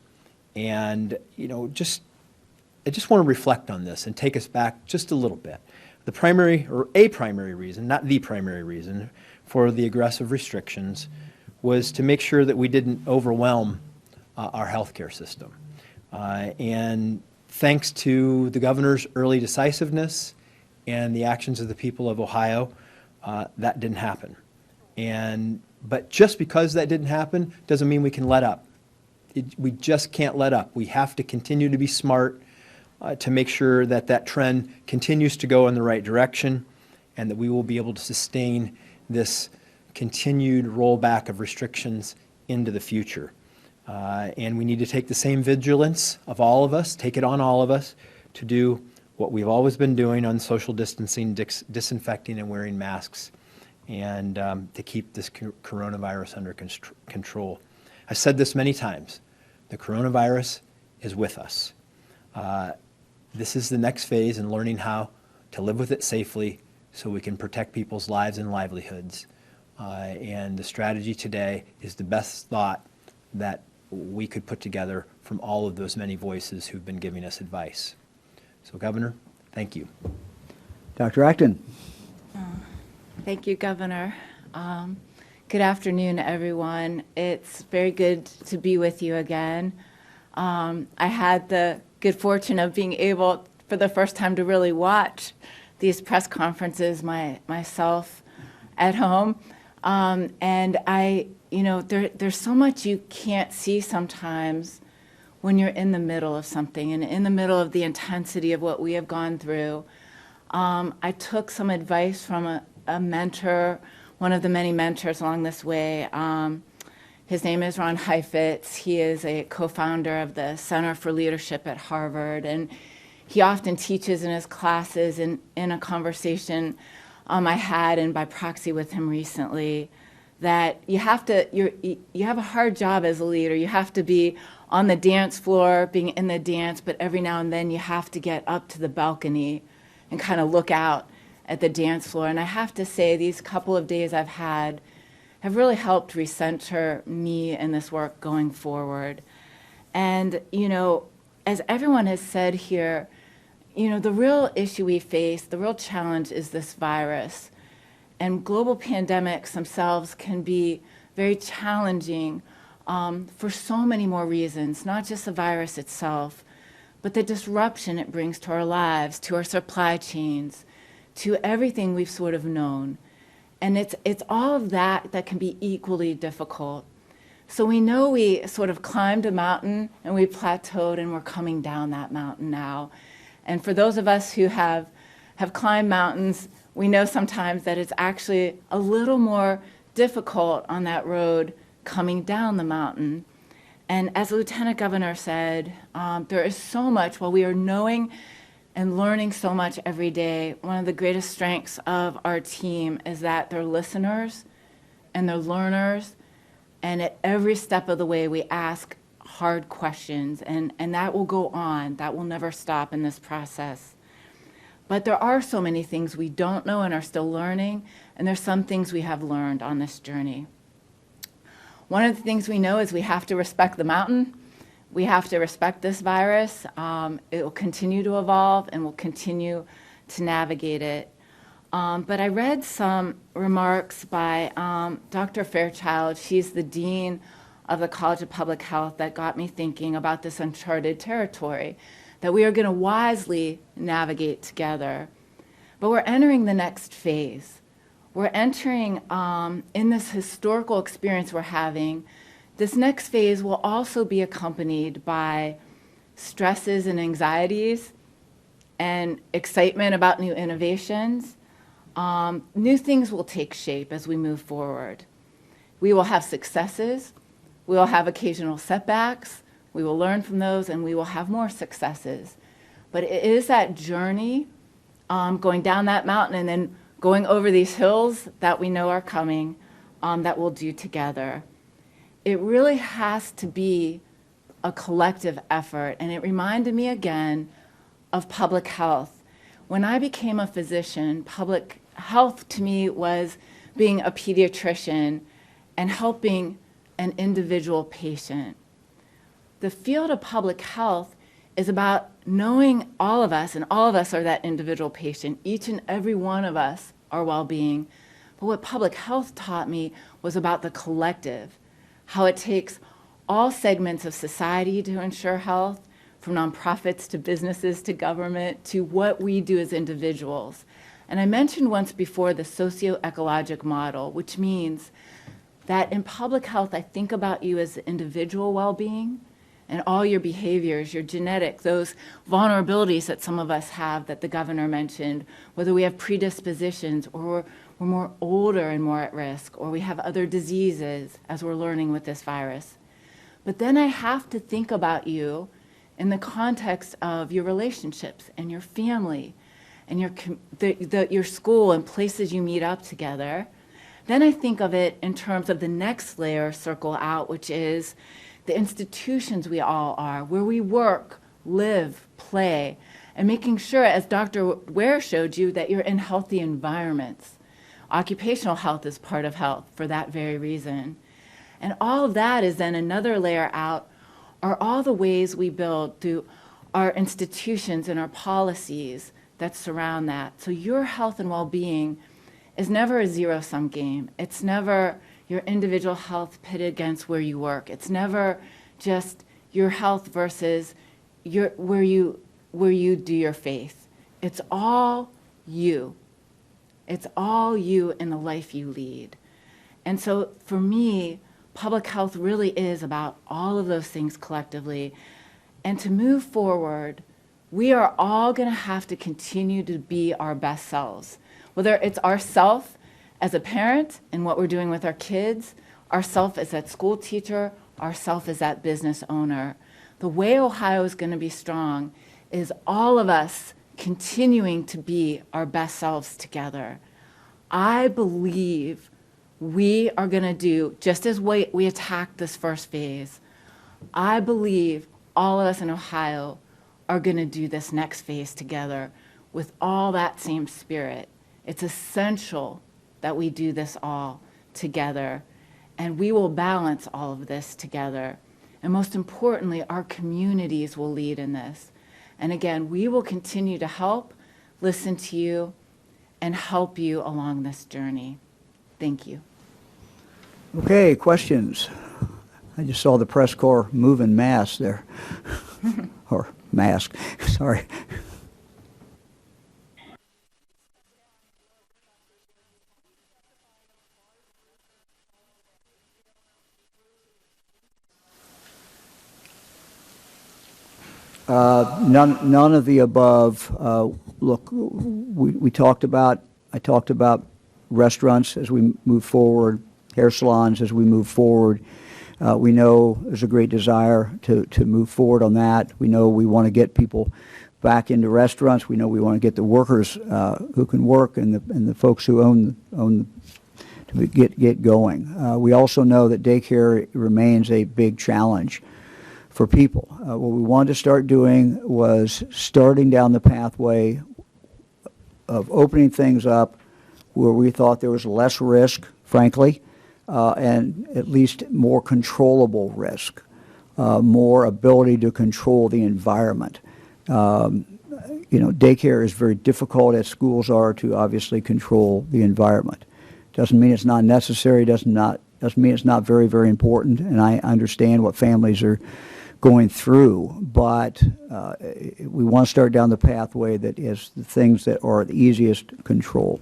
And, you know, I just want to reflect on this and take us back just a little bit. The primary, or a primary reason, not the primary reason, for the aggressive restrictions was to make sure that we didn't overwhelm our healthcare system. And thanks to the governor's early decisiveness and the actions of the people of Ohio, that didn't happen. But just because that didn't happen doesn't mean we can let up. We just can't let up. We have to continue to be smart to make sure that that trend continues to go in the right direction and that we will be able to sustain this continued rollback of restrictions into the future. And we need to take the same vigilance of all of us, take it on all of us, to do what we've always been doing on social distancing, disinfecting, and wearing masks, and to keep this coronavirus under control. I've said this many times. The coronavirus is with us. This is the next phase in learning how to live with it safely so we can protect people's lives and livelihoods. And the strategy today is the best thought that we could put together from all of those many voices who've been giving us advice. So, Governor, thank you. Dr. Acton. Thank you, Governor. Good afternoon, everyone. It's very good to be with you again. I had the good fortune of being able, for the first time, to really watch these press conferences myself at home. And there's so much you can't see sometimes when you're in the middle of something and in the middle of the intensity of what we have gone through. I took some advice from a mentor, one of the many mentors along this way. His name is Ron Heifetz. He is a co-founder of the Center for Leadership at Harvard, and he often teaches in his classes. In a conversation I had, and by proxy with him recently, that you have a hard job as a leader. You have to be on the dance floor, being in the dance, but every now and then you have to get up to the balcony and kind of look out at the dance floor. And I have to say, these couple of days I've had have really helped recenter me in this work going forward. And, as everyone has said here, the real issue we face, the real challenge is this virus. And global pandemics themselves can be very challenging for so many more reasons, not just the virus itself, but the disruption it brings to our lives, to our supply chains, to everything we've sort of known. And it's all of that that can be equally difficult. So we know we sort of climbed a mountain and we plateaued and we're coming down that mountain now. And for those of us who have climbed mountains, we know sometimes that it's actually a little more difficult on that road coming down the mountain. And as the Lieutenant Governor said, there is so much, while we are knowing and learning so much every day, one of the greatest strengths of our team is that they're listeners and they're learners. And at every step of the way, we ask hard questions, and that will go on. That will never stop in this process. But there are so many things we don't know and are still learning, and there's some things we have learned on this journey. One of the things we know is we have to respect the mountain. We have to respect this virus. It will continue to evolve, and we'll continue to navigate it. But I read some remarks by Dr. Fairchild. She's the dean of the College of Public Health, that got me thinking about this uncharted territory that we are going to wisely navigate together. But we're entering the next phase. We're entering, in this historical experience we're having, this next phase will also be accompanied by stresses and anxieties and excitement about new innovations. New things will take shape as we move forward. We will have successes. We will have occasional setbacks. We will learn from those, and we will have more successes. But it is that journey, going down that mountain and then going over these hills that we know are coming, that we'll do together. It really has to be a collective effort, and it reminded me again of public health. When I became a physician, public health to me was being a pediatrician and helping an individual patient. The field of public health is about knowing all of us, and all of us are that individual patient, each and every one of us, our well-being. But what public health taught me was about the collective, how it takes all segments of society to ensure health, from nonprofits to businesses to government to what we do as individuals. And I mentioned once before the socio-ecologic model, which means that in public health, I think about you as individual well-being and all your behaviors, your genetic, those vulnerabilities that some of us have that the governor mentioned, whether we have predispositions or we're more older and more at risk, or we have other diseases as we're learning with this virus. But then I have to think about you in the context of your relationships and your family and your school and places you meet up together. Then I think of it in terms of the next layer, circle out, which is the institutions we all are, where we work, live, play, and making sure, as Dr. Ware showed you, that you're in healthy environments. Occupational health is part of health for that very reason. And all of that is then another layer out, are all the ways we build through our institutions and our policies that surround that. So your health and well-being is never a zero-sum game. It's never your individual health pitted against where you work. It's never just your health versus where you do your faith. It's all you. It's all you in the life you lead. And so for me, public health really is about all of those things collectively. And to move forward, we are all going to have to continue to be our best selves. Whether it's ourself as a parent and what we're doing with our kids, ourself as that school teacher, ourself as that business owner. The way Ohio is going to be strong is all of us continuing to be our best selves together. I believe we are going to do, just as we attacked this first phase, I believe all of us in Ohio are going to do this next phase together with all that same spirit. It's essential that we do this all together, and we will balance all of this together. And most importantly, our communities will lead in this. And again, we will continue to help, listen to you, and help you along this journey. Thank you. Okay, questions? I just saw the press corps move en masse there. Or mask, sorry. None of the above. Look, I talked about restaurants as we move forward, hair salons as we move forward. We know there's a great desire to move forward on that. We know we want to get people back into restaurants. We know we want to get the workers who can work and the folks who own to get going. We also know that daycare remains a big challenge for people. What we wanted to start doing was starting down the pathway of opening things up where we thought there was less risk, frankly, and at least more controllable risk, more ability to control the environment. Daycare is very difficult, as schools are, to obviously control the environment. Doesn't mean it's not necessary, doesn't mean it's not very, very important, and I understand what families are going through, but we want to start down the pathway that is the things that are the easiest to control.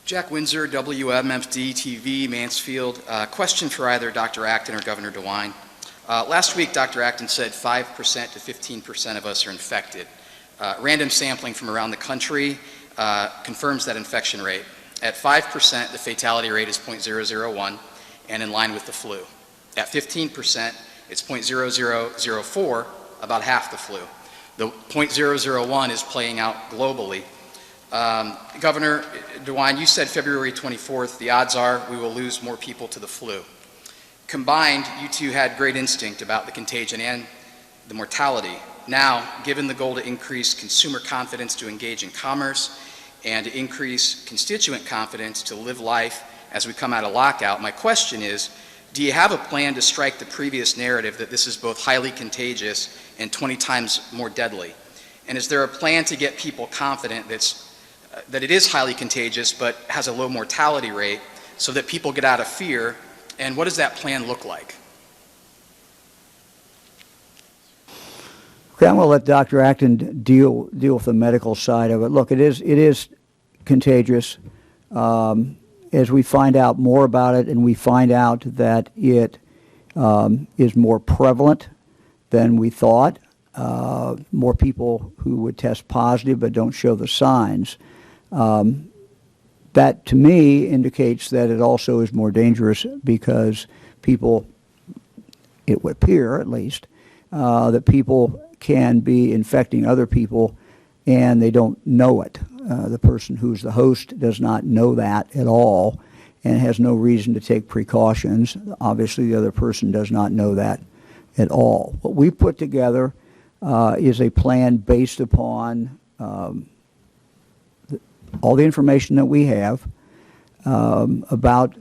Jack Windsor, WMFD TV, Mansfield. Question for either Dr. Acton or Governor DeWine. Last week, Dr. Acton said 5% to 15% of us are infected. Random sampling from around the country confirms that infection rate. At 5%, the fatality rate is 0.001 and in line with the flu. At 15%, it's 0.0004, about half the flu. The 0.001 is playing out globally. Governor DeWine, you said February 24th, the odds are we will lose more people to the flu. Combined, you two had great instinct about the contagion and the mortality. Now, given the goal to increase consumer confidence to engage in commerce and to increase constituent confidence to live life as we come out of lockout, my question is, do you have a plan to strike the previous narrative that this is both highly contagious and 20 times more deadly? And is there a plan to get people confident that it is highly contagious but has a low mortality rate so that people get out of fear? And what does that plan look like? Okay, I'm going to let Dr. Acton deal with the medical side of it. Look, it is contagious. As we find out more about it and we find out that it is more prevalent than we thought, more people who would test positive but don't show the signs, that to me indicates that it also is more dangerous because people, it would appear at least, that people can be infecting other people and they don't know it. The person who's the host does not know that at all and has no reason to take precautions. Obviously, the other person does not know that at all. What we put together is a plan based upon all the information that we have about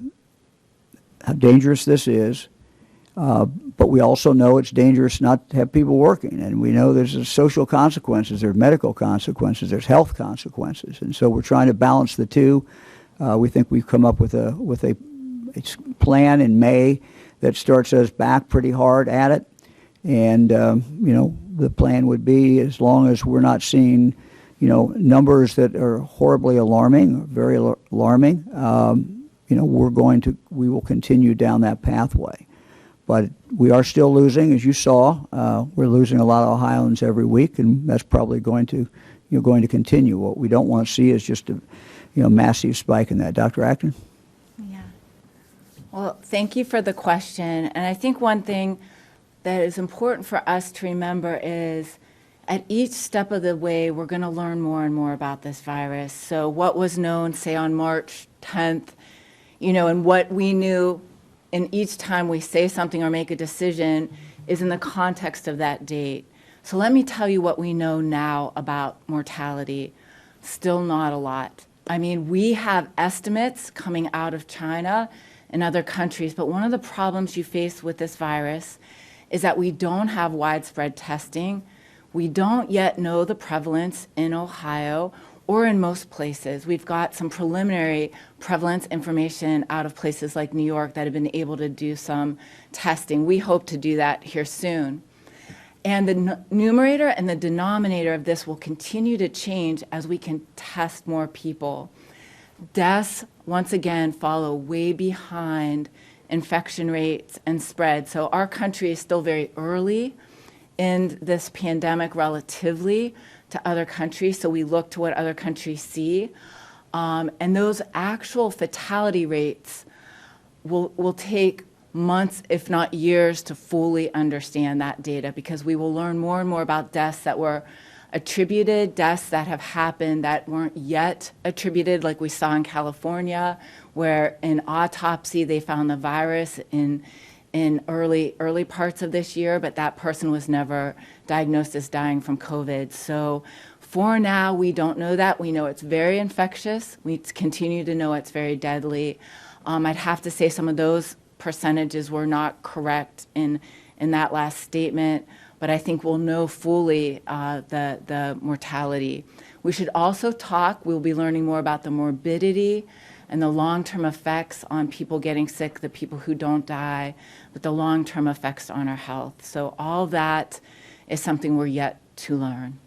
how dangerous this is, but we also know it's dangerous not to have people working, and we know there's social consequences, there's medical consequences, there's health consequences, and so we're trying to balance the two. We think we've come up with a plan in May that starts us back pretty hard at it, and the plan would be, as long as we're not seeing numbers that are horribly alarming, very alarming, we will continue down that pathway. But we are still losing, as you saw. We're losing a lot of Ohioans every week, and that's probably going to continue. What we don't want to see is just a massive spike in that. Dr. Acton? Yeah. Well, thank you for the question. And I think one thing that is important for us to remember is at each step of the way, we're going to learn more and more about this virus. So what was known, say, on March 10th, and what we knew, and each time we say something or make a decision is in the context of that date. So let me tell you what we know now about mortality. Still not a lot. I mean, we have estimates coming out of China and other countries, but one of the problems you face with this virus is that we don't have widespread testing. We don't yet know the prevalence in Ohio or in most places. We've got some preliminary prevalence information out of places like New York that have been able to do some testing. We hope to do that here soon. And the numerator and the denominator of this will continue to change as we can test more people. Deaths, once again, follow way behind infection rates and spread. So our country is still very early in this pandemic relatively to other countries, so we look to what other countries see. And those actual fatality rates will take months, if not years, to fully understand that data, because we will learn more and more about deaths that were attributed, deaths that have happened that weren't yet attributed, like we saw in California, where in autopsy they found the virus in early parts of this year, but that person was never diagnosed as dying from COVID. So for now, we don't know that. We know it's very infectious. We continue to know it's very deadly. I'd have to say some of those percentages were not correct in that last statement, but I think we'll know fully the mortality. We should also we'll be learning more about the morbidity and the long-term effects on people getting sick, the people who don't die, but the long-term effects on our health. So all that is something we're yet to learn.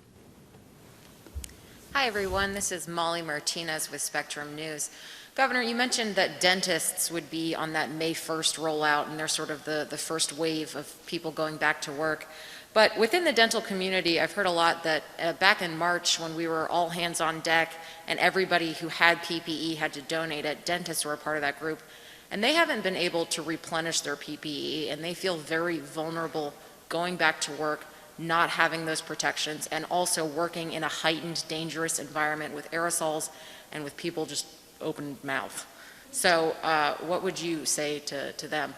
Hi, everyone. This is Molly Martinez with Spectrum News. Governor, you mentioned that dentists would be on that May 1st rollout, and they're sort of the first wave of people going back to work. But within the dental community, I've heard a lot that back in March, when we were all hands on deck and everybody who had PPE had to donate it, dentists were a part of that group, and they haven't been able to replenish their PPE, and they feel very vulnerable going back to work, not having those protections, and also working in a heightened, dangerous environment with aerosols and with people just open mouth. So what would you say to them?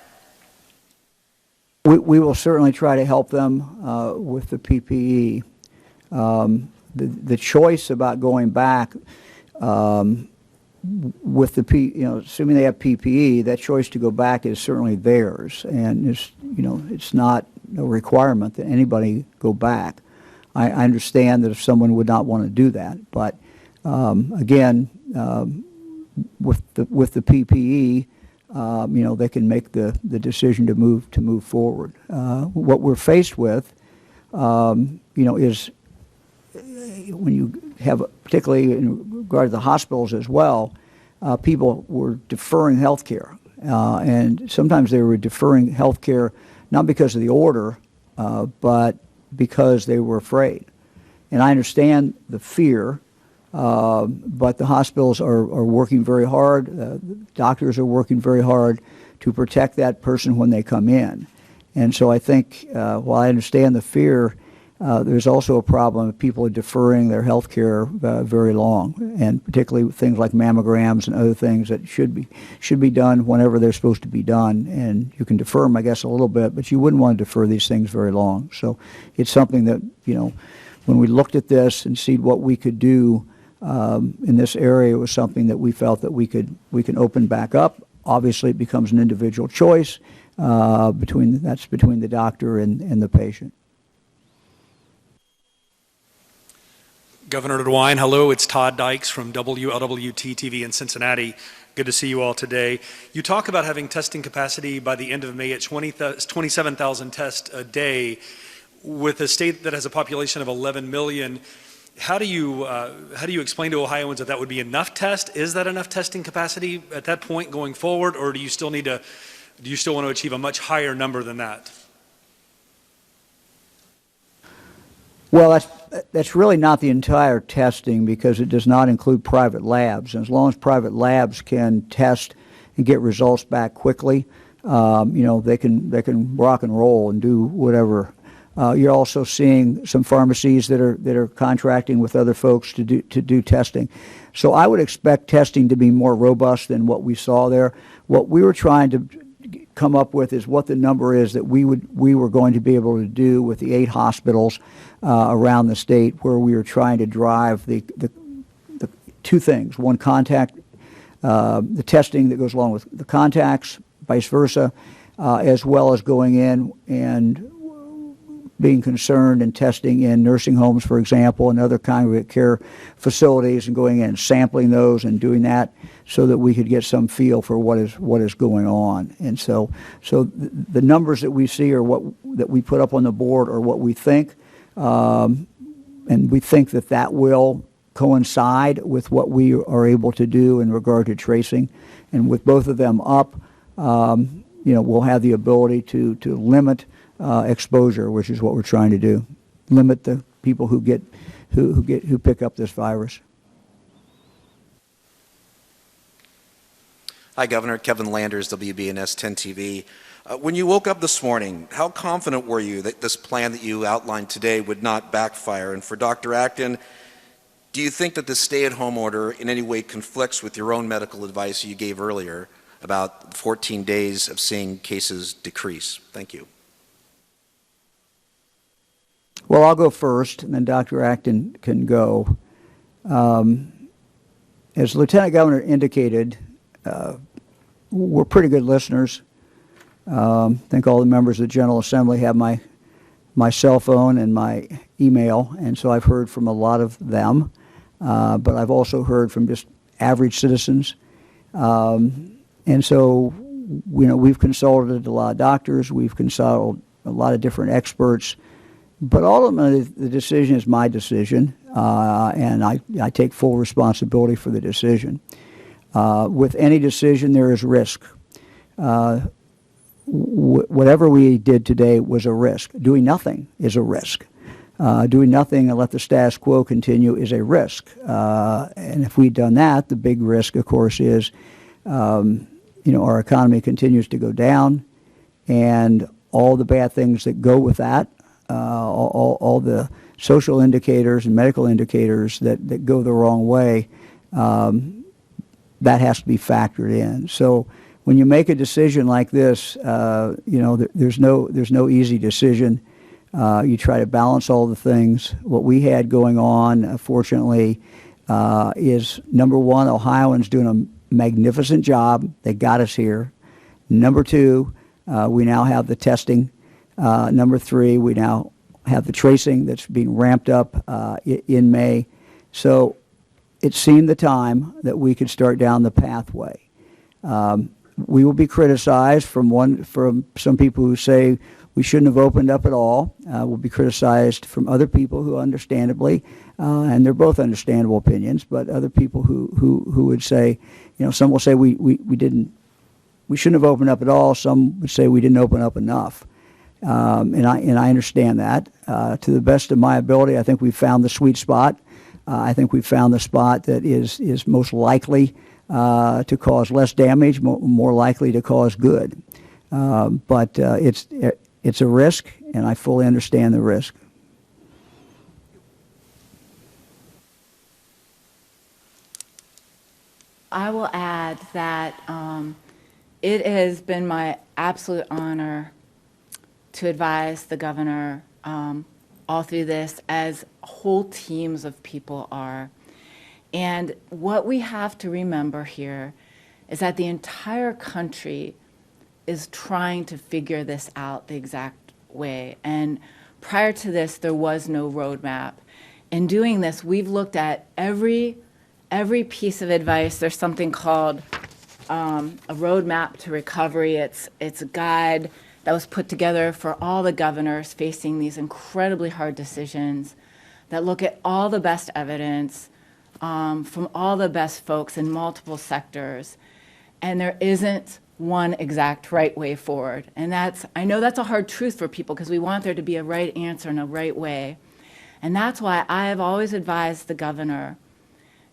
We will certainly try to help them with the PPE. The choice about going back with the assuming they have PPE, that choice to go back is certainly theirs, and it's not a requirement that anybody go back. I understand that if someone would not want to do that, but again, with the PPE. They can make the decision to move forward. What we're faced with, is when you have, particularly in regard to the hospitals as well, people were deferring health care. And sometimes they were deferring health care not because of the order, but because they were afraid. And I understand the fear. But the hospitals are working very hard. Doctors are working very hard to protect that person when they come in. And so I think while I understand the fear, there's also a problem of people deferring their health care very long, and particularly things like mammograms and other things that should be done whenever they're supposed to be done. And you can defer them, I guess, a little bit, but you wouldn't want to defer these things very long. So it's something that, when we looked at this and see what we could do in this area, was something that we felt that we can open back up. Obviously, it becomes an individual choice between the doctor and the patient. Governor DeWine, hello. It's Todd Dykes from WLWT-TV in Cincinnati. Good to see you all today. You talk about having testing capacity by the end of May at 27,000 tests a day. With a state that has a population of 11 million, how do you explain to Ohioans that would be enough test? Is that enough testing capacity at that point going forward, or do you still want to achieve a much higher number than that? Well, that's really not the entire testing, because it does not include private labs. And as long as private labs can test and get results back quickly, they can rock and roll and do whatever You're also seeing some pharmacies that are contracting with other folks to do testing. So I would expect testing to be more robust than what we saw there. What we were trying to come up with is what the number is that we were going to be able to do with the 8 hospitals around the state, where we were trying to drive the 2 things: one, contact, the testing that goes along with the contacts, vice versa, as well as going in and being concerned and testing in nursing homes, for example, and other congregate care facilities, and going in and sampling those and doing that so that we could get some feel for what is going on. And so the numbers that we see are what that we put up on the board are what we think, and we think that will coincide with what we are able to do in regard to tracing. And with both of them up, we'll have the ability to limit exposure, which is what we're trying to do. Limit the people who pick up this virus. Hi, Governor. Kevin Landers, WBNS 10 TV. When you woke up this morning, how confident were you that this plan that you outlined today would not backfire? And for Dr. Acton, do you think that the stay-at-home order in any way conflicts with your own medical advice you gave earlier about 14 days of seeing cases decrease? Thank you. Well, I'll go first, and then Dr. Acton can go. As Lieutenant Governor indicated, we're pretty good listeners. I think all the members of the General Assembly have my cell phone and my email, and so I've heard from a lot of them. But I've also heard from just average citizens. And so, we've consulted a lot of doctors, we've consulted a lot of different experts, but ultimately the decision is my decision, and I take full responsibility for the decision. With any decision, there is risk. Whatever we did today was a risk. Doing nothing is a risk. Doing nothing and let the status quo continue is a risk. And if we'd done that, the big risk, of course, is our economy continues to go down, and all the bad things that go with that, all the social indicators and medical indicators that go the wrong way, that has to be factored in. So when you make a decision like this, there's no easy decision. You try to balance all the things. What we had going on, fortunately, is number one, Ohioans doing a magnificent job. They got us here. Number two, we now have the testing. Number three, we now have the tracing that's being ramped up in May. So it seemed the time that we could start down the pathway. We will be criticized from some people who say we shouldn't have opened up at all. We'll be criticized from other people who understandably, and they're both understandable opinions, but other people who would say, some will say we shouldn't have opened up at all. Some would say we didn't open up enough. And I understand that. To the best of my ability, I think we've found the sweet spot. I think we've found the spot that is most likely to cause less damage, more likely to cause good. But it's a risk, and I fully understand the risk. I will add that it has been my absolute honor to advise the governor all through this, as whole teams of people are. And what we have to remember here is that the entire country is trying to figure this out the exact way. And prior to this, there was no roadmap. In doing this, we've looked at every piece of advice. There's something called a roadmap to recovery. It's a guide that was put together for all the governors facing these incredibly hard decisions, that look at all the best evidence from all the best folks in multiple sectors. And there isn't one exact right way forward. And I know that's a hard truth for people, because we want there to be a right answer and a right way. And that's why I have always advised the governor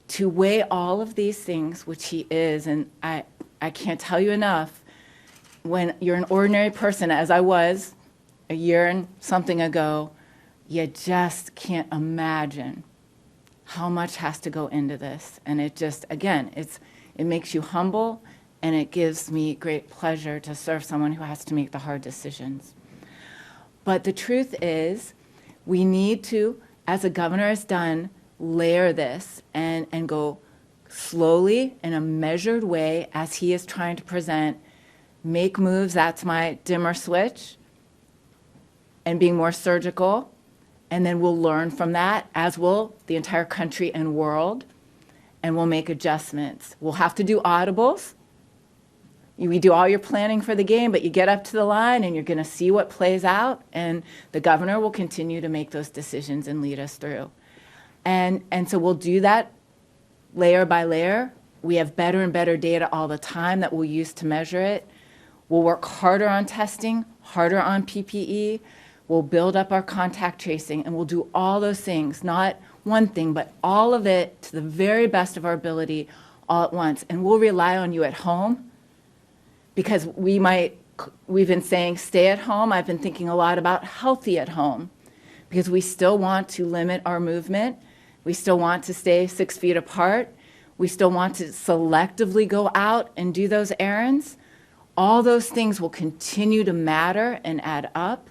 to weigh all of these things, which he is. And I can't tell you enough, when you're an ordinary person, as I was a year and something ago, you just can't imagine how much has to go into this. And it just, again, it makes you humble, and it gives me great pleasure to serve someone who has to make the hard decisions. But the truth is, we need to, as the governor has done, layer this and go slowly in a measured way as he is trying to present, make moves, that's my dimmer switch, and being more surgical. And then we'll learn from that, as will the entire country and world, and we'll make adjustments. We'll have to do audibles. We do all your planning for the game, but you get up to the line and you're going to see what plays out, and the governor will continue to make those decisions and lead us through. And so we'll do that layer by layer. We have better and better data all the time that we'll use to measure it. We'll work harder on testing, harder on PPE. We'll build up our contact tracing, and we'll do all those things, not one thing, but all of it to the very best of our ability all at once. And we'll rely on you at home, because we've been saying stay at home. I've been thinking a lot about healthy at home, because we still want to limit our movement. We still want to stay 6 feet apart. We still want to selectively go out and do those errands. All those things will continue to matter and add up.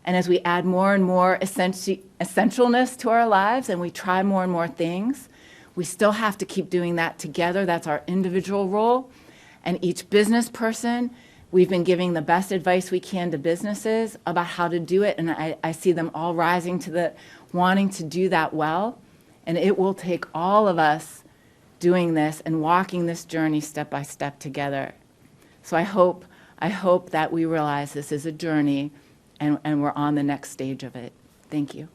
And as we add more and more essentialness to our lives, and we try more and more things, we still have to keep doing that together. That's our individual role. And each business person, we've been giving the best advice we can to businesses about how to do it. And I see them all rising to the wanting to do that well. And it will take all of us doing this and walking this journey step by step together. So I hope that we realize this is a journey, and we're on the next stage of it. Thank you.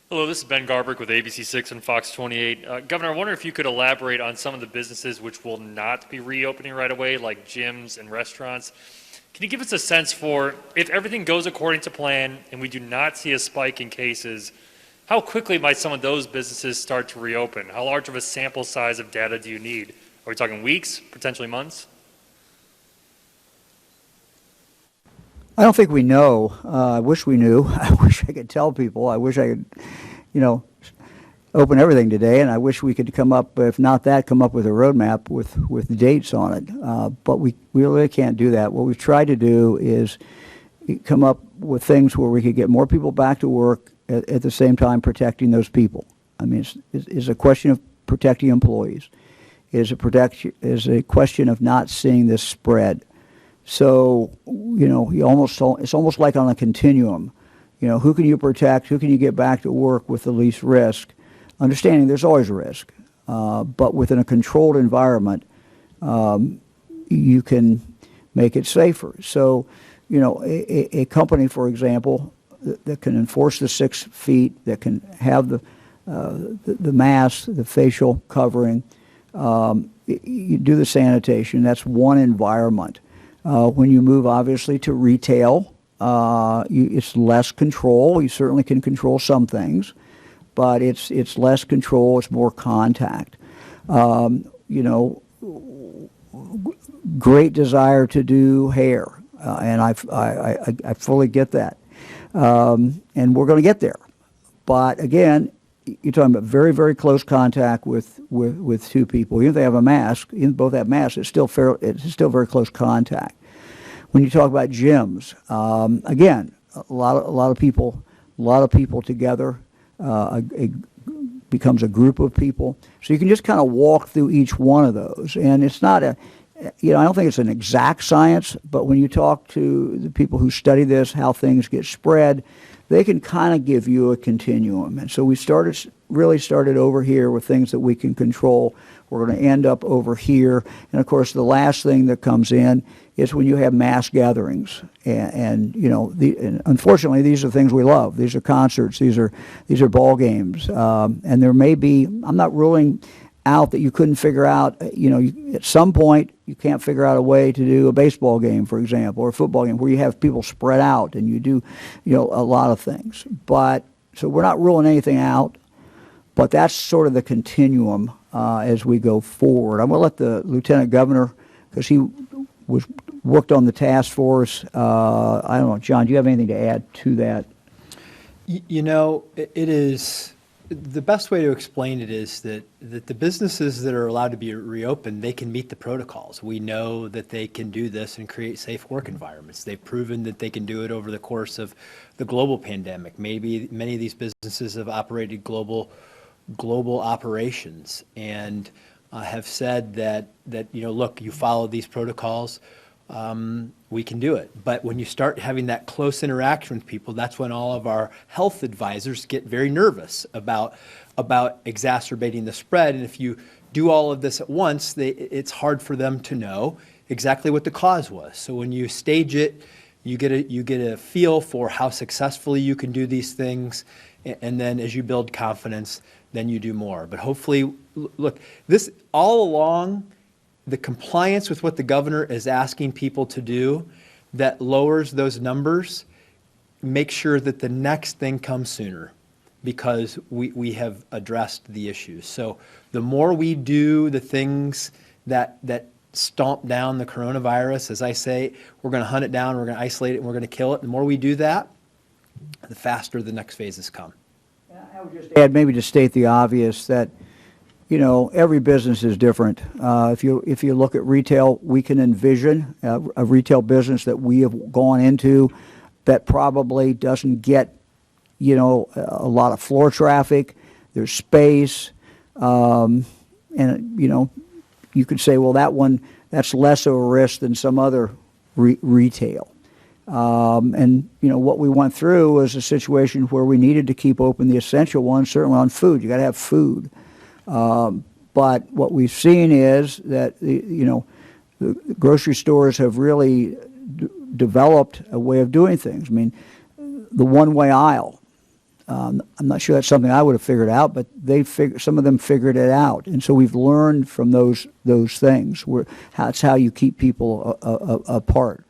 Hello, this is Ben Garbrick with ABC6 and Fox 28. Governor, I wonder if you could elaborate on some of the businesses which will not be reopening right away, like gyms and restaurants. Can you give us a sense for, if everything goes according to plan and we do not see a spike in cases, how quickly might some of those businesses start to reopen? How large of a sample size of data do you need? Are we talking weeks, potentially months? I don't think we know. I wish we knew. I wish I could tell people. I wish I could, open everything today, and I wish we could come up, if not that, come up with a roadmap with dates on it. But we really can't do that. What we've tried to do is come up with things where we could get more people back to work at the same time protecting those people. I mean, it's a question of protecting employees. It is a question of not seeing this spread. So, it's almost like on a continuum. Who can you protect? Who can you get back to work with the least risk? Understanding there's always risk, but within a controlled environment, you can make it safer. So, a company, for example, that can enforce the 6 feet, that can have the mask, the facial covering, you do the sanitation. That's one environment. When you move, obviously, to retail, it's less control. You certainly can control some things, but it's less control. It's more contact. Great desire to do hair, and I fully get that, and we're going to get there. But again, you're talking about very, very close contact with two people. Even if they have a mask, even both have masks, it's still very close contact. When you talk about gyms, again, a lot of people together becomes a group of people. So you can just kind of walk through each one of those, and it's not I don't think it's an exact science, but when you talk to the people who study this, how things get spread, they can kind of give you a continuum. And so we really started over here with things that we can control. We're going to end up over here. And of course, the last thing that comes in is when you have mass gatherings. And unfortunately, these are things we love. These are concerts. These are ball games. And there may be, I'm not ruling out that you couldn't figure out, at some point you can't figure out a way to do a baseball game, for example, or a football game where you have people spread out and you do, a lot of things. But so we're not ruling anything out, but that's sort of the continuum as we go forward. I'm going to let the Lieutenant Governor, because he was worked on the task force. I don't know, John, do you have anything to add to that? You know, it is, the best way to explain it is that the businesses that are allowed to be reopened, they can meet the protocols. We know that they can do this and create safe work environments. They've proven that they can do it over the course of the global pandemic. Maybe many of these businesses have operated global operations and have said that you know, look, you follow these protocols, we can do it. But when you start having that close interaction with people, that's when all of our health advisors get very nervous about exacerbating the spread. And if you do all of this at once, it's hard for them to know exactly what the cause was. So when you stage it, you get a feel for how successfully you can do these things, and then as you build confidence, then you do more. But hopefully, look, this all along, the compliance with what the governor is asking people to do that lowers those numbers, make sure that the next thing comes sooner, because we have addressed the issues. So the more we do the things that stomp down the coronavirus, as I say, we're going to hunt it down, we're going to isolate it, and we're going to kill it. The more we do that, the faster the next phases come. I would just add, maybe to state the obvious, that you know, every business is different. If you look at retail, we can envision a retail business that we have gone into that probably doesn't get, you know, a lot of floor traffic. There's space, and you know, you could say, well, that's less of a risk than some other retail. And you know, what we went through was a situation where we needed to keep open the essential ones, certainly on food. You got to have food. But what we've seen is that, you know, the grocery stores have really developed a way of doing things. I mean, the one-way aisle. I'm not sure that's something I would have figured out, but some of them figured it out. And so we've learned from those things. That's how you keep people apart.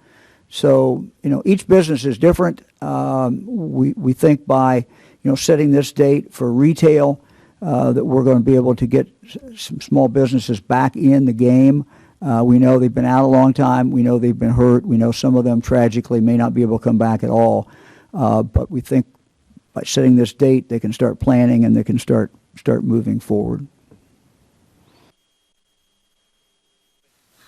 So, you know, each business is different. We think by, you know, setting this date for retail, that we're going to be able to get some small businesses back in the game. We know they've been out a long time. We know they've been hurt. We know some of them tragically may not be able to come back at all. But we think by setting this date, they can start planning and they can start moving forward.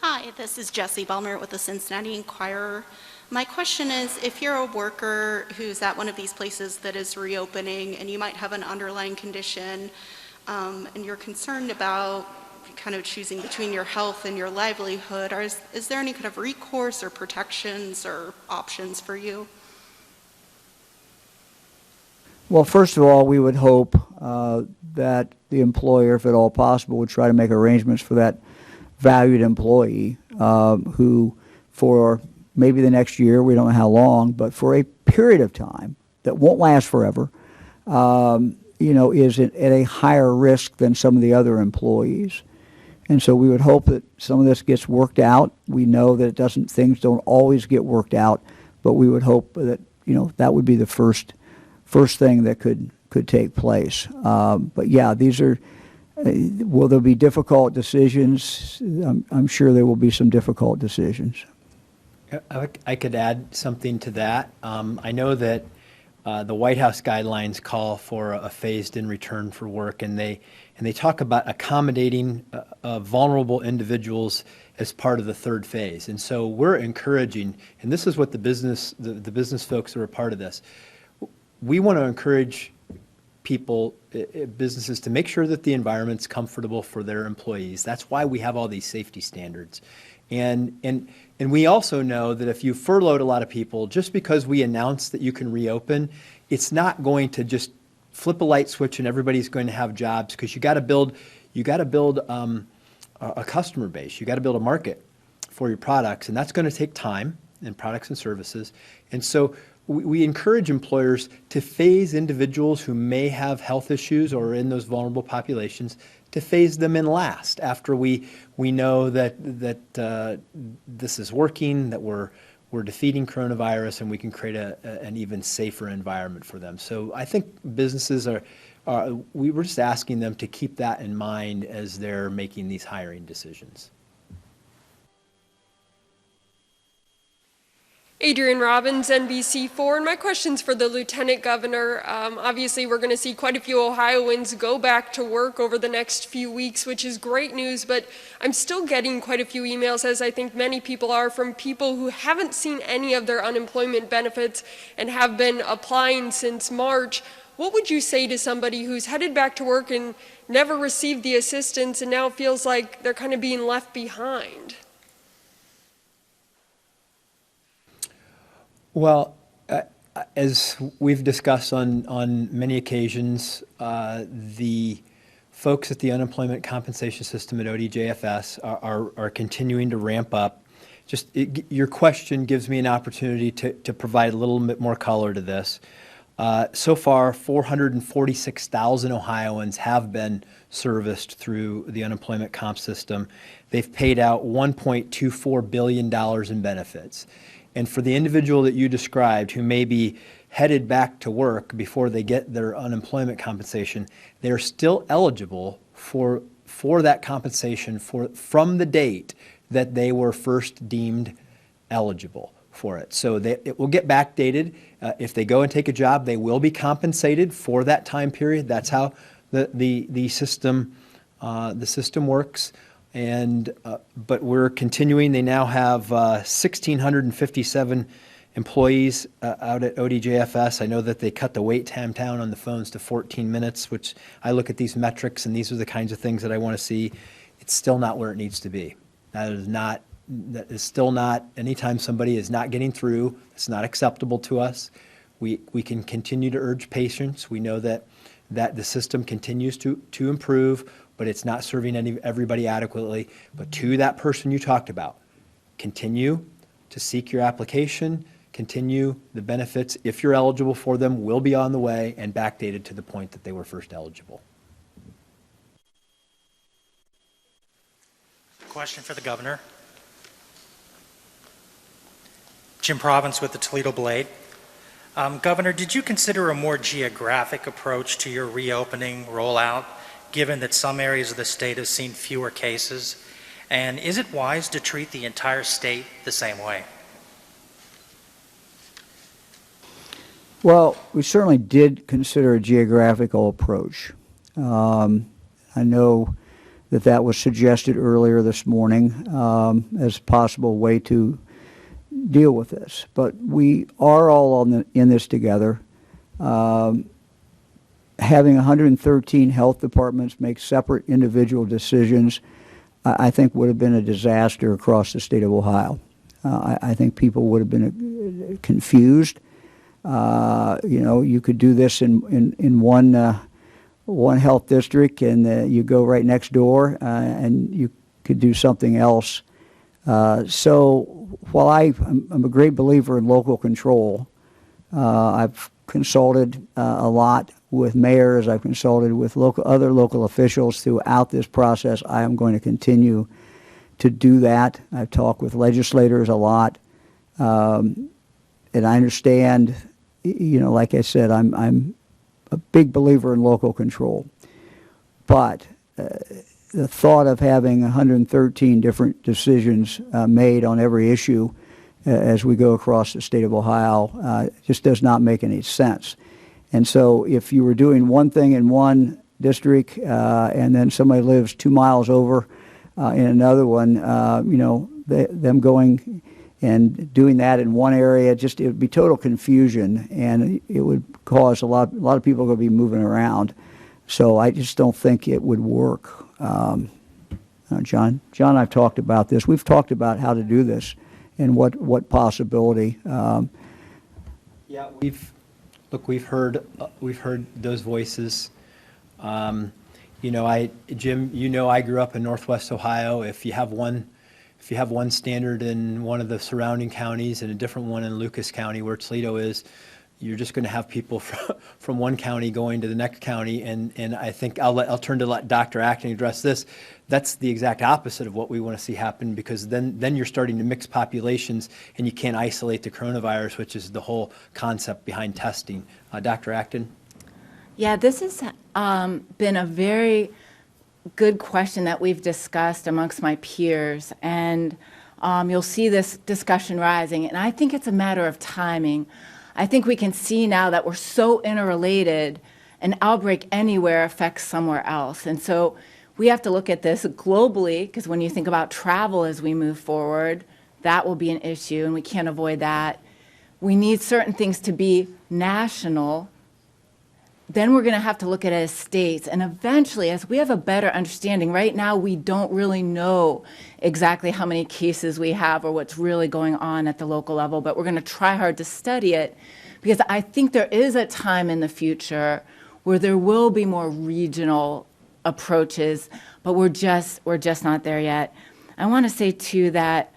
Hi, this is Jessie Bellmer with the Cincinnati Enquirer. My question is, if you're a worker who's at one of these places that is reopening and you might have an underlying condition, and you're concerned about kind of choosing between your health and your livelihood, is there any kind of recourse or protections or options for you? Well, first of all, we would hope that the employer, if at all possible, would try to make arrangements for that valued employee who, for maybe the next year, we don't know how long, but for a period of time that won't last forever, you know, is at a higher risk than some of the other employees. And so we would hope that some of this gets worked out. We know that things don't always get worked out, but we would hope that, you know, that would be the first thing that could take place. But yeah, these are, will there be difficult decisions? I'm sure there will be some difficult decisions. I could add something to that. I know that the White House guidelines call for a phased-in return for work, and they talk about accommodating vulnerable individuals as part of the third phase. And so we're encouraging, and this is what the business folks who are a part of this. We want to encourage people, businesses, to make sure that the environment's comfortable for their employees. That's why we have all these safety standards. And we also know that if you furloughed a lot of people, just because we announce that you can reopen, it's not going to just flip a light switch and everybody's going to have jobs, because you got to build a customer base. You got to build a market for your products, and that's going to take time and products and services. And so we encourage employers to phase individuals who may have health issues or are in those vulnerable populations, to phase them in last after we know that this is working, that we're defeating coronavirus, and we can create an even safer environment for them. So I think businesses we were just asking them to keep that in mind as they're making these hiring decisions. Adrienne Robbins, NBC4, and my question's for the Lieutenant Governor. Obviously, we're going to see quite a few Ohioans go back to work over the next few weeks, which is great news, but I'm still getting quite a few emails, as I think many people are, from people who haven't seen any of their unemployment benefits and have been applying since March. What would you say to somebody who's headed back to work and never received the assistance and now feels like they're kind of being left behind? Well, as we've discussed on many occasions, the folks at the unemployment compensation system at ODJFS are continuing to ramp up. Your question gives me an opportunity to provide a little bit more color to this. So far, 446,000 Ohioans have been serviced through the unemployment comp system. They've paid out $1.24 billion in benefits. And for the individual that you described who may be headed back to work before they get their unemployment compensation, they're still eligible for that compensation from the date that they were first deemed eligible for it. So it will get backdated. If they go and take a job, they will be compensated for that time period. That's how the system works. But we're continuing. They now have 1,657 employees out at ODJFS. I know that they cut the wait time down on the phones to 14 minutes, which I look at these metrics, and these are the kinds of things that I want to see. It's still not where it needs to be. That is still not, anytime somebody is not getting through, it's not acceptable to us. We can continue to urge patience. We know that the system continues to improve, but it's not serving everybody adequately. But to that person you talked about, continue to seek your application, continue the benefits, if you're eligible for them, will be on the way and backdated to the point that they were first eligible. Question for the governor. Jim Province with the Toledo Blade. Governor, did you consider a more geographic approach to your reopening rollout, given that some areas of the state have seen fewer cases? And is it wise to treat the entire state the same way? Well, we certainly did consider a geographical approach. I know that was suggested earlier this morning as a possible way to deal with this. But we are all in this together. Having 113 health departments make separate individual decisions, I think would have been a disaster across the state of Ohio. I think people would have been confused. You could do this in one health district, and you go right next door, and you could do something else. So while I'm a great believer in local control, I've consulted a lot with mayors. I've consulted with other local officials throughout this process. I am going to continue to do that. I've talked with legislators a lot, and I understand. Like I said, I'm a big believer in local control, but the thought of having 113 different decisions made on every issue as we go across the state of Ohio just does not make any sense. And so if you were doing one thing in one district and then somebody lives 2 miles over in another one, them going and doing that in one area, it would be total confusion, and it would cause a lot of people to be moving around. So I just don't think it would work. John, I've talked about this. We've talked about how to do this and what possibility. Yeah, we've heard those voices. Jim, I grew up in Northwest Ohio. If you have one standard in one of the surrounding counties and a different one in Lucas County, where Toledo is, you're just going to have people from one county going to the next county, and I think I'll turn to Dr. Acton address this. That's the exact opposite of what we want to see happen, because then you're starting to mix populations, and you can't isolate the coronavirus, which is the whole concept behind testing. Dr. Acton? Yeah, this has been a very good question that we've discussed amongst my peers, and you'll see this discussion rising. And I think it's a matter of timing. I think we can see now that we're so interrelated, an outbreak anywhere affects somewhere else. And so we have to look at this globally, because when you think about travel as we move forward, that will be an issue, and we can't avoid that. We need certain things to be national. Then we're going to have to look at it as states. And eventually, as we have a better understanding, right now we don't really know exactly how many cases we have or what's really going on at the local level, but we're going to try hard to study it, because I think there is a time in the future where there will be more regional approaches, but we're just not there yet. I want to say too that,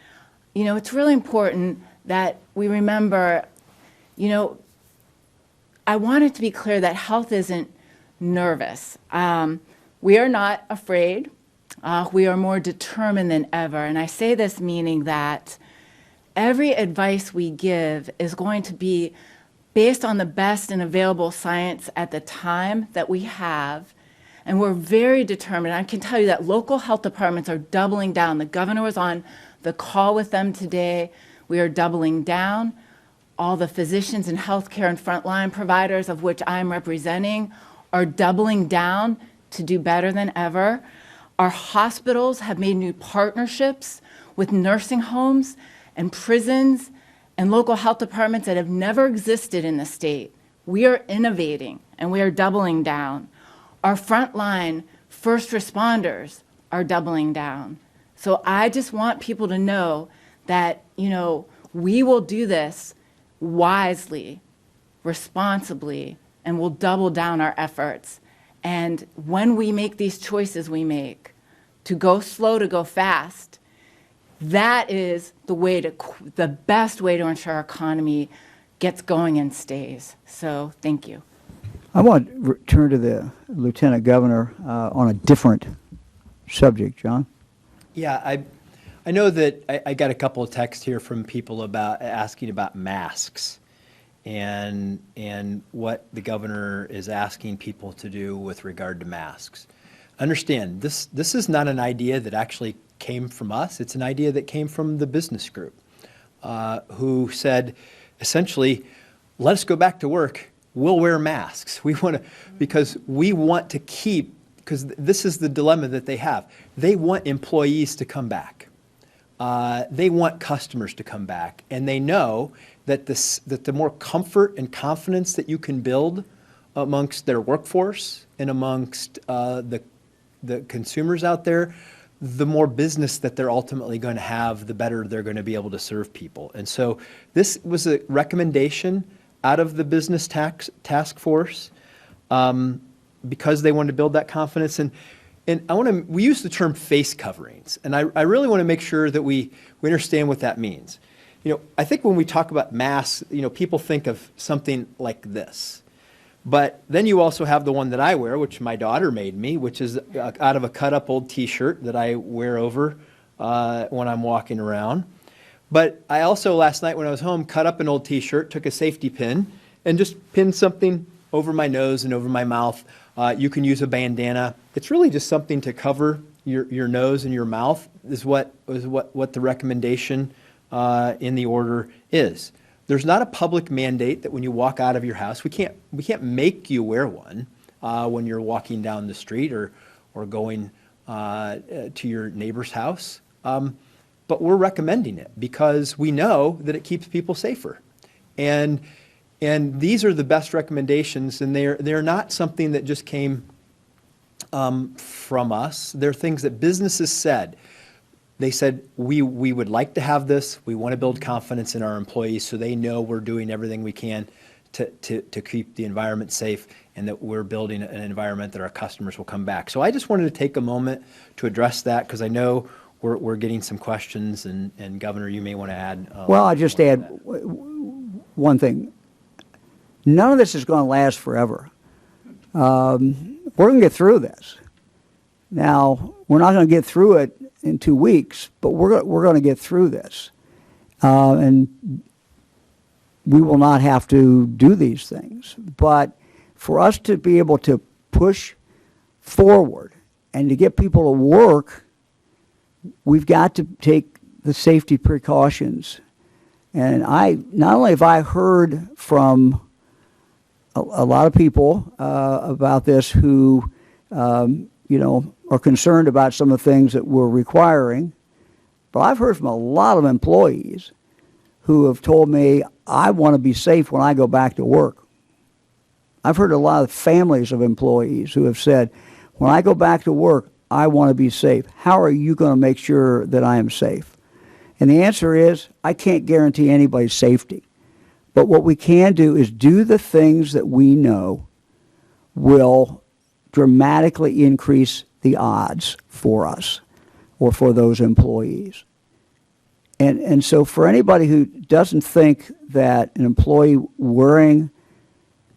it's really important that we remember, I want it to be clear that health isn't nervous. We are not afraid. We are more determined than ever. And I say this meaning that every advice we give is going to be based on the best and available science at the time that we have. And we're very determined. I can tell you that local health departments are doubling down. The governor was on the call with them today. We are doubling down. All the physicians and healthcare and frontline providers, of which I'm representing, are doubling down to do better than ever. Our hospitals have made new partnerships with nursing homes and prisons and local health departments that have never existed in the state. We are innovating and we are doubling down. Our frontline first responders are doubling down. So I just want people to know that, we will do this wisely, responsibly, and we'll double down our efforts. And when we make these choices we make to go slow, to go fast, that is the best way to ensure our economy gets going and stays. So thank you. I want to return to the Lieutenant Governor on a different subject, John. Yeah, I know that I got a couple of texts here from people asking about masks and what the governor is asking people to do with regard to masks. Understand, this is not an idea that actually came from us. It's an idea that came from the business group who said, essentially, let us go back to work. We'll wear masks. Because we want to keep, because this is the dilemma that they have. They want employees to come back. They want customers to come back. And they know that the more comfort and confidence that you can build amongst their workforce and amongst the consumers out there, the more business that they're ultimately going to have, the better they're going to be able to serve people. And so this was a recommendation out of the business task force because they wanted to build that confidence. And we use the term face coverings, and I really want to make sure that we understand what that means. I think when we talk about masks, people think of something like this. But then you also have the one that I wear, which my daughter made me, which is out of a cut-up old T-shirt that I wear over when I'm walking around. But I also, last night when I was home, cut up an old T-shirt, took a safety pin, and just pinned something over my nose and over my mouth. You can use a bandana. It's really just something to cover your nose and your mouth is what the recommendation in the order is. There's not a public mandate that when you walk out of your house, we can't make you wear one when you're walking down the street or going to your neighbor's house. But we're recommending it because we know that it keeps people safer. And these are the best recommendations, and they're not something that just came from us. They're things that businesses said. They said, we would like to have this. We want to build confidence in our employees so they know we're doing everything we can to keep the environment safe and that we're building an environment that our customers will come back. So I just wanted to take a moment to address that because I know we're getting some questions, and Governor, you may want to add. Well, I'll just add one thing. None of this is going to last forever. We're going to get through this. Now, we're not going to get through it in 2 weeks, but we're going to get through this. And we will not have to do these things. But for us to be able to push forward and to get people to work, we've got to take the safety precautions. And not only have I heard from a lot of people about this who, are concerned about some of the things that we're requiring, but I've heard from a lot of employees who have told me, I want to be safe when I go back to work. I've heard a lot of families of employees who have said, when I go back to work, I want to be safe. How are you going to make sure that I am safe? And the answer is, I can't guarantee anybody's safety. But what we can do is do the things that we know will dramatically increase the odds for us or for those employees. And so for anybody who doesn't think that an employee wearing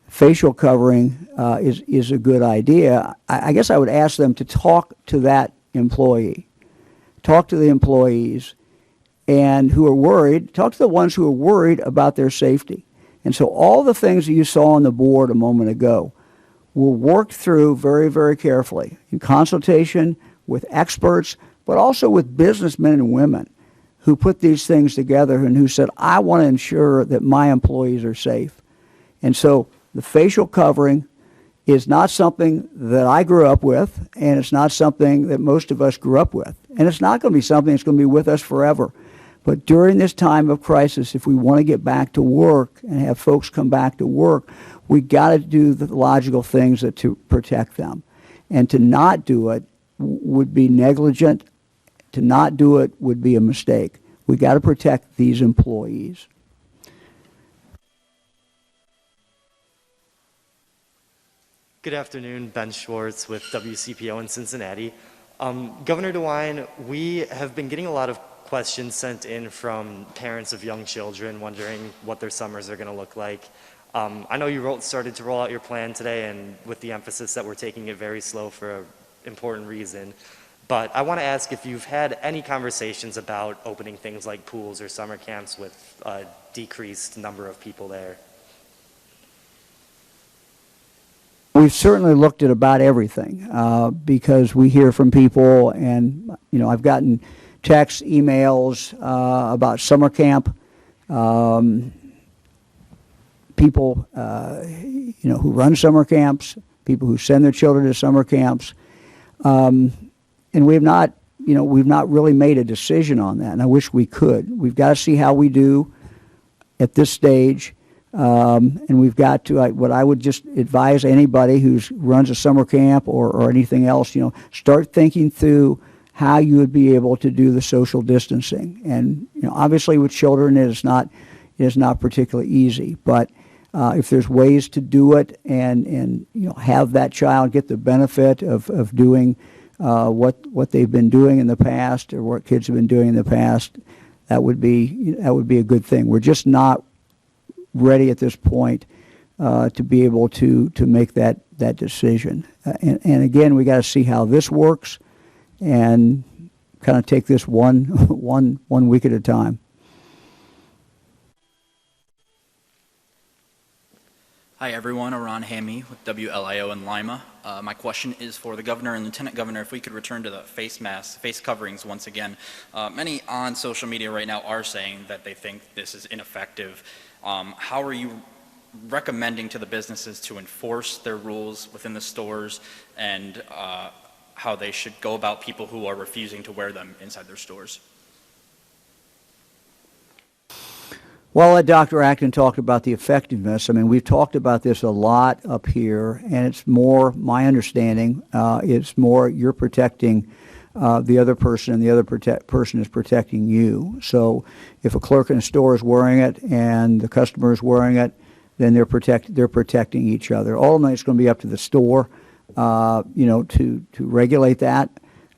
facial covering is a good idea, I guess I would ask them to talk to that employee, talk to the employees, and who are worried, talk to the ones who are worried about their safety. And so all the things that you saw on the board a moment ago were worked through very, very carefully in consultation with experts, but also with businessmen and women who put these things together and who said, I want to ensure that my employees are safe. And so the facial covering is not something that I grew up with, and it's not something that most of us grew up with. And it's not going to be something that's going to be with us forever. But during this time of crisis, if we want to get back to work and have folks come back to work, we got to do the logical things to protect them. And to not do it would be negligent. To not do it would be a mistake. We got to protect these employees. Good afternoon, Ben Schwartz with WCPO in Cincinnati. Governor DeWine, we have been getting a lot of questions sent in from parents of young children wondering what their summers are going to look like. I know you started to roll out your plan today, and with the emphasis that we're taking it very slow for an important reason. But I want to ask if you've had any conversations about opening things like pools or summer camps with a decreased number of people there. We've certainly looked at about everything because we hear from people, and I've gotten texts, emails about summer camp. People who run summer camps, people who send their children to summer camps, and we've not really made a decision on that. And I wish we could. We've got to see how we do at this stage. And we've got to, what I would just advise anybody who runs a summer camp or anything else, start thinking through how you would be able to do the social distancing. And, obviously with children, it is not particularly easy. But if there's ways to do it and have that child get the benefit of doing what they've been doing in the past or what kids have been doing in the past, that would be a good thing. We're just not ready at this point to be able to make that decision. And again, we got to see how this works and kind of take this one week at a time. Hi everyone, Aran Hami with WLIO in Lima. My question is for the governor and lieutenant governor. If we could return to the face masks, face coverings once again. Many on social media right now are saying that they think this is ineffective. How are you recommending to the businesses to enforce their rules within the stores, and how they should go about people who are refusing to wear them inside their stores? Well, Dr. Acton talked about the effectiveness. I mean, we've talked about this a lot up here, and it's more, my understanding, it's more you're protecting the other person, and the other person is protecting you. So if a clerk in a store is wearing it and the customer is wearing it, then they're protecting each other. Ultimately, it's going to be up to the store, to regulate that.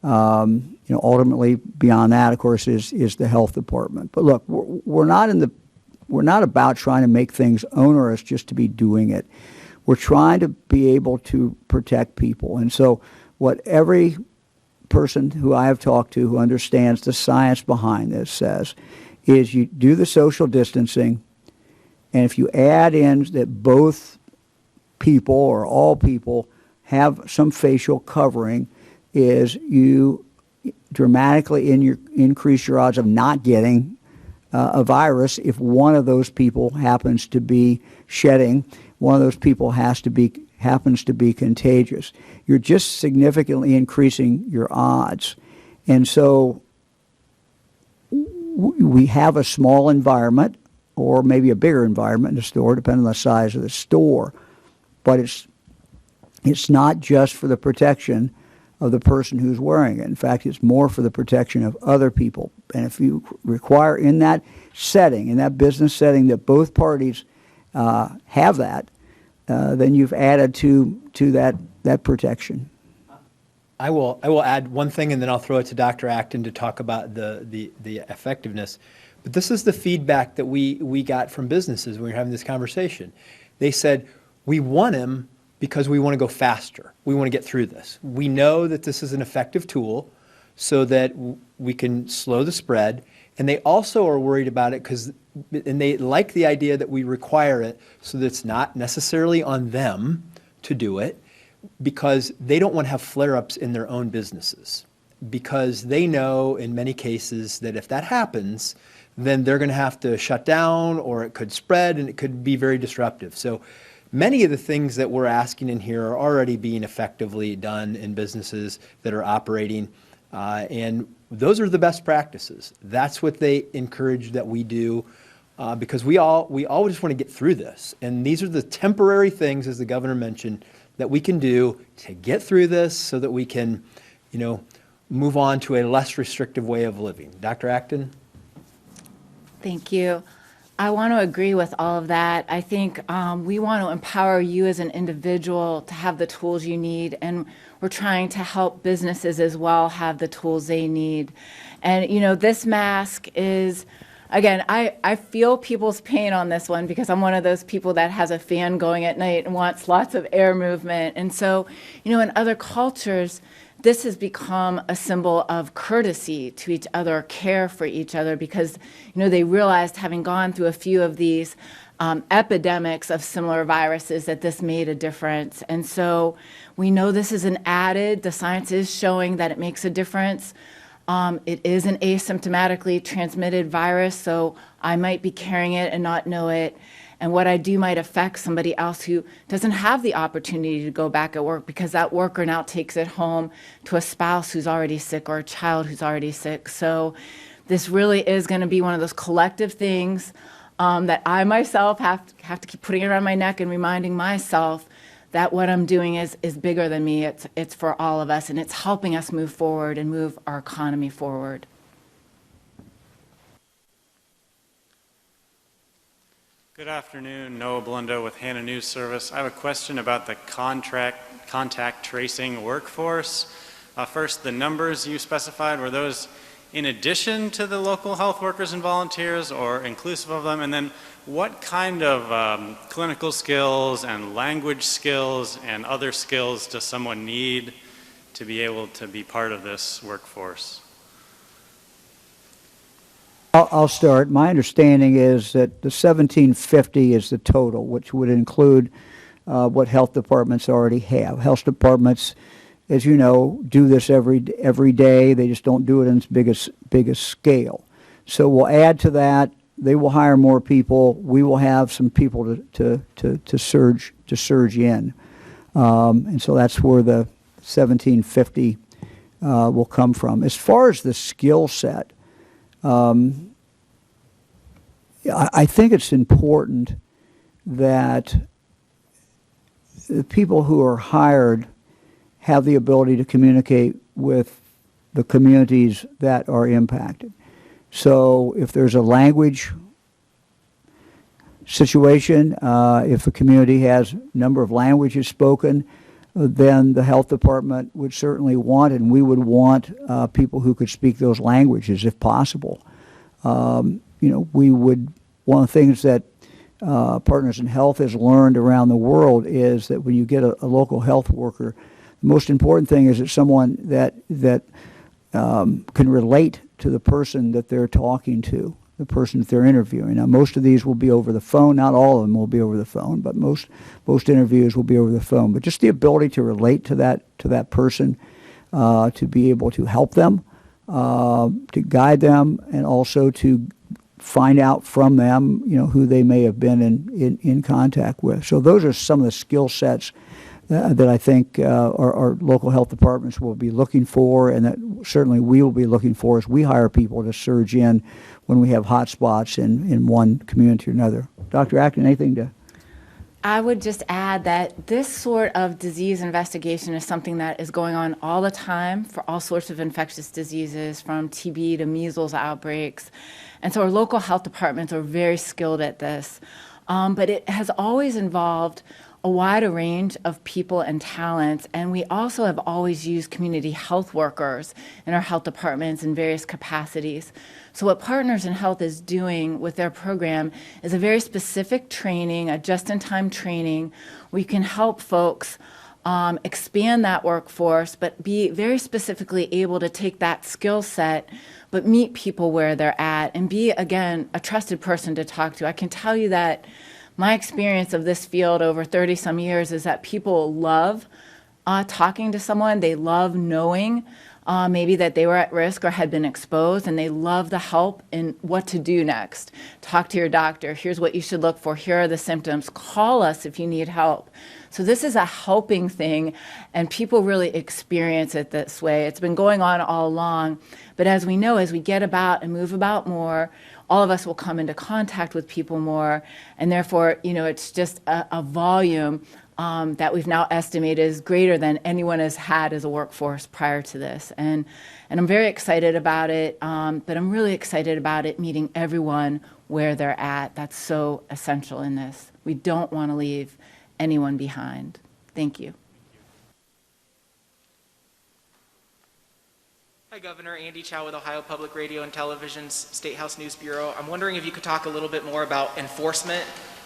Ultimately, beyond that, of course, is the health department. But look, we're not about trying to make things onerous just to be doing it. We're trying to be able to protect people. And so what every person who I have talked to who understands the science behind this says is you do the social distancing, and if you add in that both people or all people have some facial covering, is you dramatically increase your odds of not getting a virus if one of those people happens to be shedding. One of those people happens to be contagious. You're just significantly increasing your odds. And so we have a small environment or maybe a bigger environment in the store, depending on the size of the store. But it's not just for the protection of the person who's wearing it. In fact, it's more for the protection of other people. And if you require in that setting, in that business setting, that both parties have that, then you've added to that protection. I will add one thing, and then I'll throw it to Dr. Acton to talk about the effectiveness. But this is the feedback that we got from businesses when we were having this conversation. They said, we want him because we want to go faster. We want to get through this. We know that this is an effective tool so that we can slow the spread. And they also are worried about it and they like the idea that we require it so that it's not necessarily on them to do it, because they don't want to have flare-ups in their own businesses. Because they know in many cases that if that happens, then they're going to have to shut down, or it could spread and it could be very disruptive. So many of the things that we're asking in here are already being effectively done in businesses that are operating, and those are the best practices. That's what they encourage that we do, because we all just want to get through this. And these are the temporary things, as the governor mentioned, that we can do to get through this so that we can, move on to a less restrictive way of living. Dr. Acton? Thank you. I want to agree with all of that. I think we want to empower you as an individual to have the tools you need, and we're trying to help businesses as well have the tools they need. And, this mask is, again, I feel people's pain on this one, because I'm one of those people that has a fan going at night and wants lots of air movement. And so, in other cultures, this has become a symbol of courtesy to each other, care for each other, because, they realized, having gone through a few of these epidemics of similar viruses, that this made a difference. And so we know this is the science is showing that it makes a difference. It is an asymptomatically transmitted virus, so I might be carrying it and not know it. And what I do might affect somebody else who doesn't have the opportunity to go back at work, because that worker now takes it home to a spouse who's already sick or a child who's already sick. So this really is going to be one of those collective things that I myself have to keep putting it around my neck and reminding myself that what I'm doing is bigger than me. It's for all of us, and it's helping us move forward and move our economy forward. Good afternoon, Noah Blundo with Hannah News Service. I have a question about the contact tracing workforce. First, the numbers you specified, were those in addition to the local health workers and volunteers, or inclusive of them? And then what kind of clinical skills and language skills and other skills does someone need to be able to be part of this workforce? I'll start. My understanding is that the 1,750 is the total, which would include what health departments already have. Health departments, as you know, do this every day. They just don't do it in as big a scale. So we'll add to that. They will hire more people. We will have some people to surge in, and so that's where the 1,750 will come from. As far as the skill set, I think it's important that the people who are hired have the ability to communicate with the communities that are impacted. So if there's a language situation, if a community has a number of languages spoken, then the health department would certainly want, and we would want, people who could speak those languages if possible. We would, one of the things that Partners in Health has learned around the world is that when you get a local health worker, the most important thing is that someone that can relate to the person that they're talking to, the person that they're interviewing. Now, most of these will be over the phone. Not all of them will be over the phone, but most interviews will be over the phone. But just the ability to relate to that person, to be able to help them, to guide them, and also to find out from them, who they may have been in contact with. So those are some of the skill sets that I think our local health departments will be looking for, and that certainly we will be looking for as we hire people to surge in when we have hot spots in one community or another. Dr. Acton, anything to? I would just add that this sort of disease investigation is something that is going on all the time for all sorts of infectious diseases, from TB to measles outbreaks. And so our local health departments are very skilled at this. But it has always involved a wider range of people and talents, and we also have always used community health workers in our health departments in various capacities. So what Partners in Health is doing with their program is a very specific training, a just-in-time training, where you can help folks expand that workforce, but be very specifically able to take that skill set, but meet people where they're at, and be, again, a trusted person to talk to. I can tell you that my experience of this field over 30-some years is that people love talking to someone. They love knowing maybe that they were at risk or had been exposed, and they love the help in what to do next. Talk to your doctor. Here's what you should look for. Here are the symptoms. Call us if you need help. So this is a helping thing, and people really experience it this way. It's been going on all along, but as we know, as we get about and move about more, all of us will come into contact with people more, and therefore, it's just a volume that we've now estimated is greater than anyone has had as a workforce prior to this. And I'm very excited about it, but I'm really excited about it meeting everyone where they're at. That's so essential in this. We don't want to leave anyone behind. Thank you. Hi, Governor. Andy Chow with Ohio Public Radio and Television's State House News Bureau. I'm wondering if you could talk a little bit more about enforcement.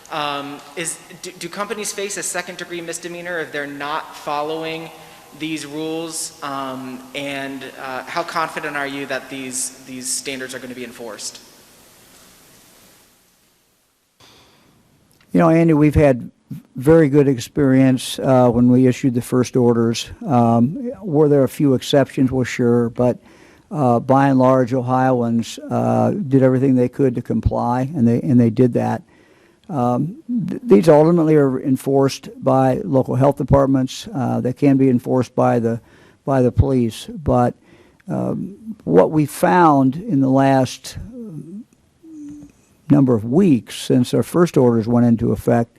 Do companies face a second-degree misdemeanor if they're not following these rules? And how confident are you that these standards are going to be enforced? Andy, we've had very good experience when we issued the first orders. Were there a few exceptions? Well, sure, but by and large, Ohioans did everything they could to comply, and they did that. These ultimately are enforced by local health departments. They can be enforced by the police. But what we found in the last number of weeks since our first orders went into effect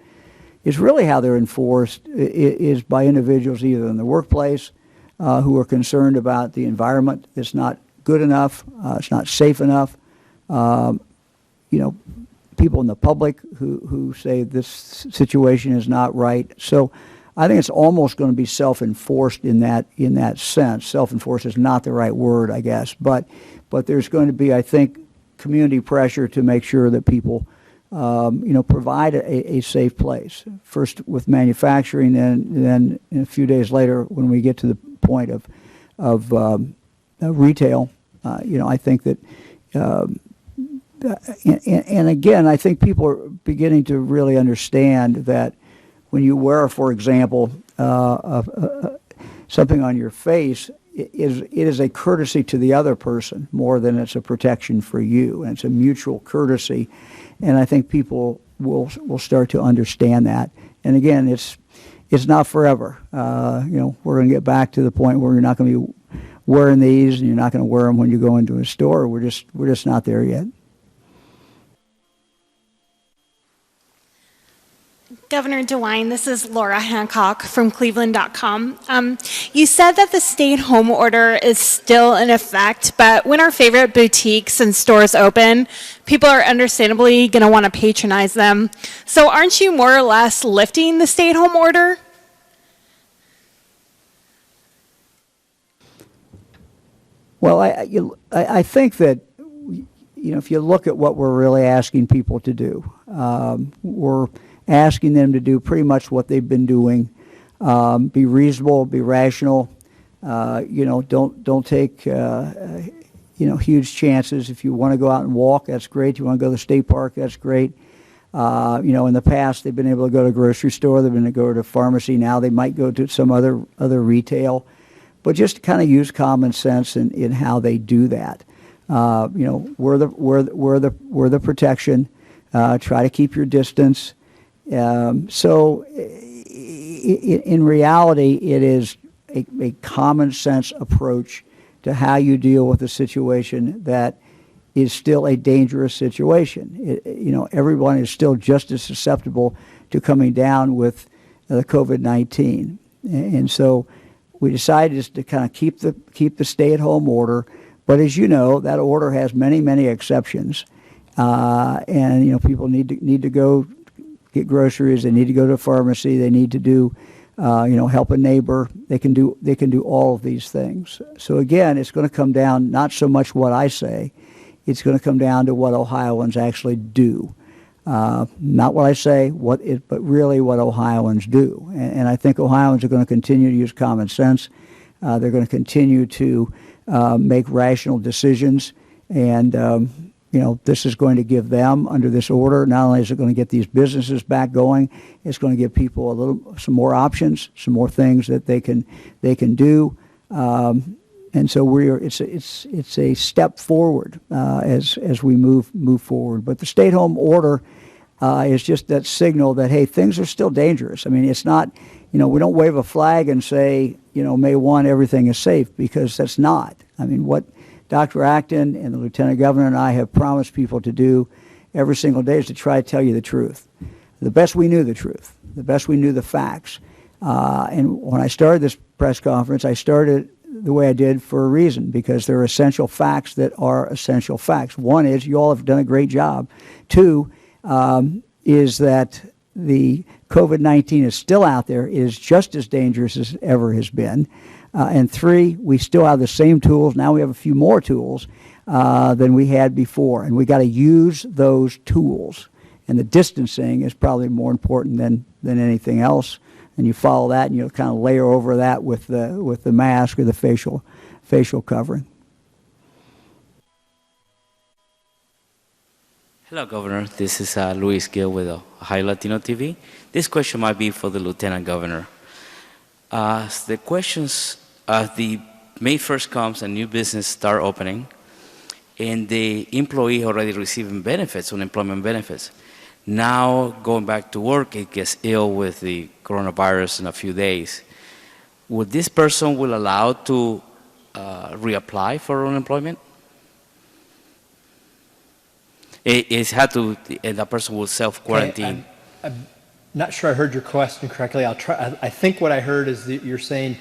is really how they're enforced is by individuals either in the workplace who are concerned about the environment that's not good enough, it's not safe enough. People in the public who say this situation is not right. So I think it's almost going to be self-enforced in that sense. Self-enforced is not the right word, I guess, but there's going to be, I think, community pressure to make sure that people provide a safe place. First with manufacturing, and then a few days later when we get to the point of retail. I think that. And again, I think people are beginning to really understand that when you wear, for example, something on your face, it is a courtesy to the other person more than it's a protection for you, and it's a mutual courtesy. And I think people will start to understand that. And again, it's not forever. We're going to get back to the point where you're not going to be wearing these, and you're not going to wear them when you go into a store. We're just not there yet. Governor DeWine, this is Laura Hancock from Cleveland.com. You said that the stay-at-home order is still in effect, but when our favorite boutiques and stores open, people are understandably going to want to patronize them. So aren't you more or less lifting the stay-at-home order? Well, I think that if you look at what we're really asking people to do, we're asking them to do pretty much what they've been doing. Be reasonable, be rational. Don't take huge chances. If you want to go out and walk, that's great. You want to go to the state park, that's great. In the past, they've been able to go to a grocery store. They've been able to go to a pharmacy. Now they might go to some other retail. but just kind of use common sense in how they do that. We're the protection. Try to keep your distance. So in reality, it is a common sense approach to how you deal with a situation that is still a dangerous situation. Everyone is still just as susceptible to coming down with the COVID-19. And so we decided just to kind of keep the stay-at-home order. But as you know, that order has many, many exceptions. And people need to go get groceries. They need to go to a pharmacy. They need to do, help a neighbor. They can do all of these things. So again, it's going to come down not so much what I say. It's going to come down to what Ohioans actually do. Not what I say, but really what Ohioans do. And I think Ohioans are going to continue to use common sense. They're going to continue to make rational decisions. And, this is going to give them, under this order, not only is it going to get these businesses back going, it's going to give people some more options, some more things that they can do. And so it's a step forward as we move forward. But the stay-at-home order is just that signal that, hey, things are still dangerous. I mean, it's not, we don't wave a flag and say, May 1, everything is safe, because that's not. I mean, what Dr. Acton and the Lieutenant Governor and I have promised people to do every single day is to try to tell you the truth. The best we knew the truth, the best we knew the facts. And when I started this press conference, I started the way I did for a reason, because there are essential facts that are essential facts. One is you all have done a great job. Two is that the COVID-19 is still out there. It is just as dangerous as it ever has been. And three, we still have the same tools. Now we have a few more tools than we had before. And we got to use those tools. And the distancing is probably more important than anything else. And you follow that, and you kind of layer over that with the mask or the facial covering. Hello, Governor. This is Luis Gil with Ohio Latino TV. This question might be for the Lieutenant Governor. The questions, the May 1st comes and new business start opening, and the employee already receiving benefits, unemployment benefits. Now going back to work, it gets ill with the coronavirus in a few days. Would this person will allow to reapply for unemployment? And that person will self-quarantine. Okay, I'm not sure I heard your question correctly. I'll try. I think what I heard is that you're saying,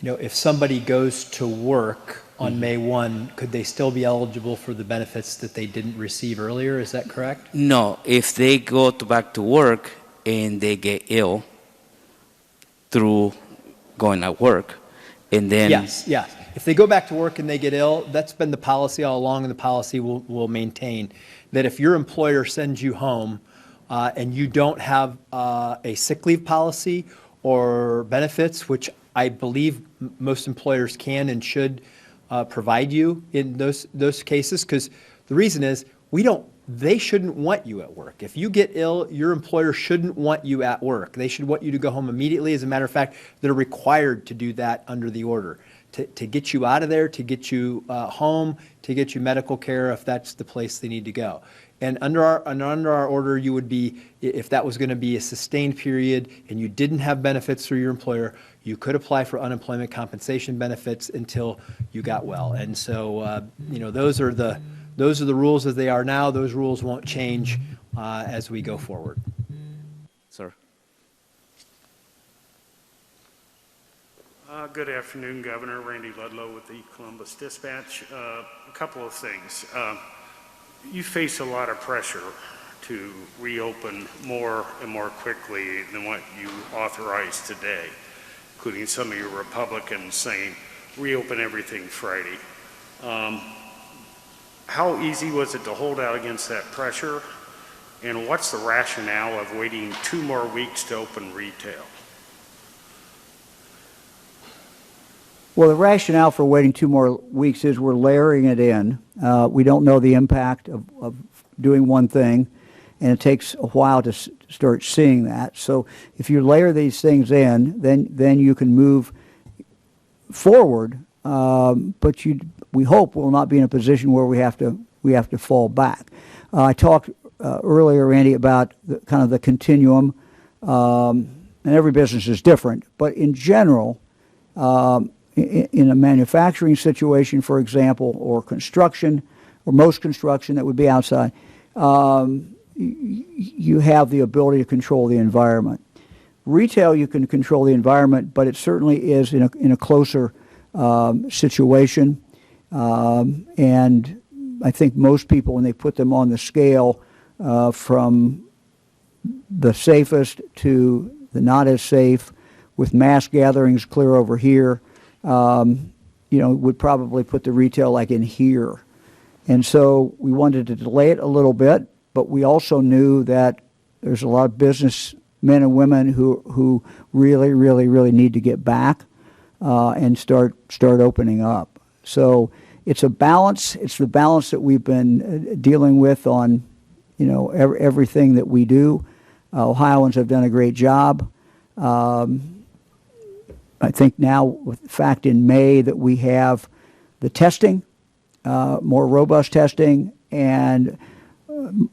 if somebody goes to work on May 1, could they still be eligible for the benefits that they didn't receive earlier? Is that correct? No, if they go back to work and they get ill through going at work, and then... Yes. If they go back to work and they get ill, that's been the policy all along, and the policy will maintain that if your employer sends you home and you don't have a sick leave policy or benefits, which I believe most employers can and should provide you in those cases, because the reason is they shouldn't want you at work. If you get ill, your employer shouldn't want you at work. They should want you to go home immediately. As a matter of fact, they're required to do that under the order, to get you out of there, to get you home, to get you medical care if that's the place they need to go. And under our order, you would be, if that was going to be a sustained period and you didn't have benefits through your employer, you could apply for unemployment compensation benefits until you got well. And so, those are the rules as they are now. Those rules won't change as we go forward. Sir. Good afternoon, Governor. Randy Ludlow with the Columbus Dispatch. A couple of things. You face a lot of pressure to reopen more and more quickly than what you authorized today, including some of your Republicans saying, reopen everything Friday. How easy was it to hold out against that pressure? And what's the rationale of waiting 2 more weeks to open retail? Well, the rationale for waiting 2 more weeks is we're layering it in. We don't know the impact of doing one thing, and it takes a while to start seeing that. So if you layer these things in, then you can move forward, but we hope we'll not be in a position where we have to fall back. I talked earlier, Randy, about kind of the continuum, and every business is different, but in general, in a manufacturing situation, for example, or construction, or most construction that would be outside, you have the ability to control the environment. Retail, you can control the environment, but it certainly is in a closer situation. And I think most people, when they put them on the scale from the safest to the not as safe, with mass gatherings clear over here, would probably put the retail like in here. And so we wanted to delay it a little bit, but we also knew that there's a lot of business men and women who really, really, really need to get back and start opening up. So it's a balance. It's the balance that we've been dealing with on, everything that we do. Ohioans have done a great job. I think now, with the fact in May that we have the testing, more robust testing, and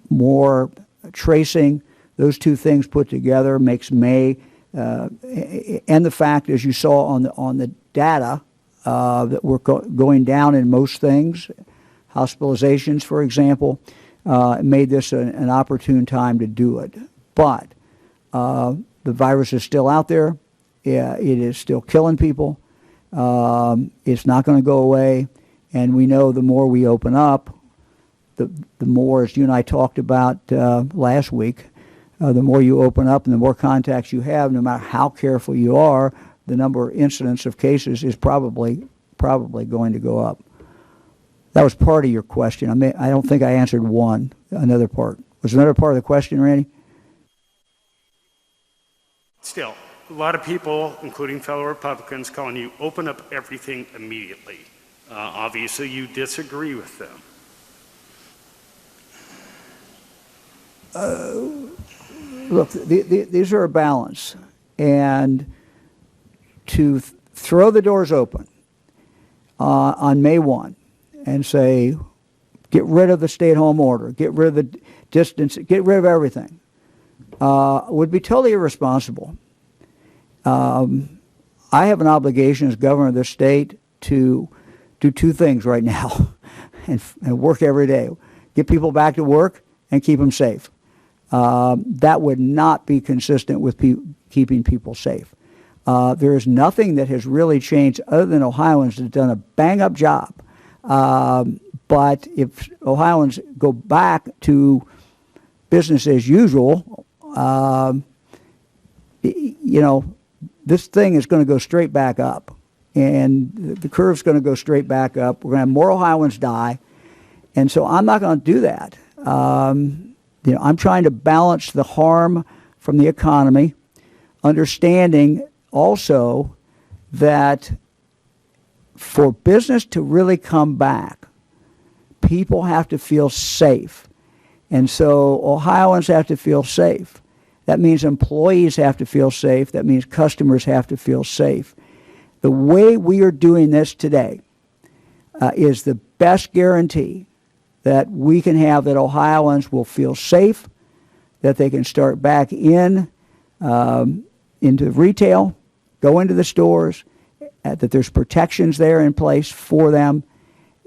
more tracing, those two things put together makes May, and the fact, as you saw on the data, that we're going down in most things, hospitalizations, for example, made this an opportune time to do it. But the virus is still out there. Yeah, it is still killing people. It's not going to go away. And we know the more we open up, the more, as you and I talked about last week, the more you open up and the more contacts you have, no matter how careful you are, the number of incidents of cases is probably going to go up. That was part of your question. I don't think I answered another part. Was another part of the question, Randy? Still, a lot of people, including fellow Republicans, calling you open up everything immediately. Obviously, you disagree with them. Look, these are a balance. And to throw the doors open on May 1 and say, get rid of the stay-at-home order, get rid of the distance, get rid of everything, would be totally irresponsible. I have an obligation as governor of the state to do two things right now and work every day. Get people back to work and keep them safe. That would not be consistent with keeping people safe. There is nothing that has really changed other than Ohioans have done a bang-up job. But if Ohioans go back to business as usual, this thing is going to go straight back up. And the curve's going to go straight back up. We're going to have more Ohioans die. And so I'm not going to do that. I'm trying to balance the harm from the economy, understanding also that for business to really come back, people have to feel safe. And so Ohioans have to feel safe. That means employees have to feel safe. That means customers have to feel safe. The way we are doing this today is the best guarantee that we can have that Ohioans will feel safe, that they can start back into retail, go into the stores, that there's protections there in place for them,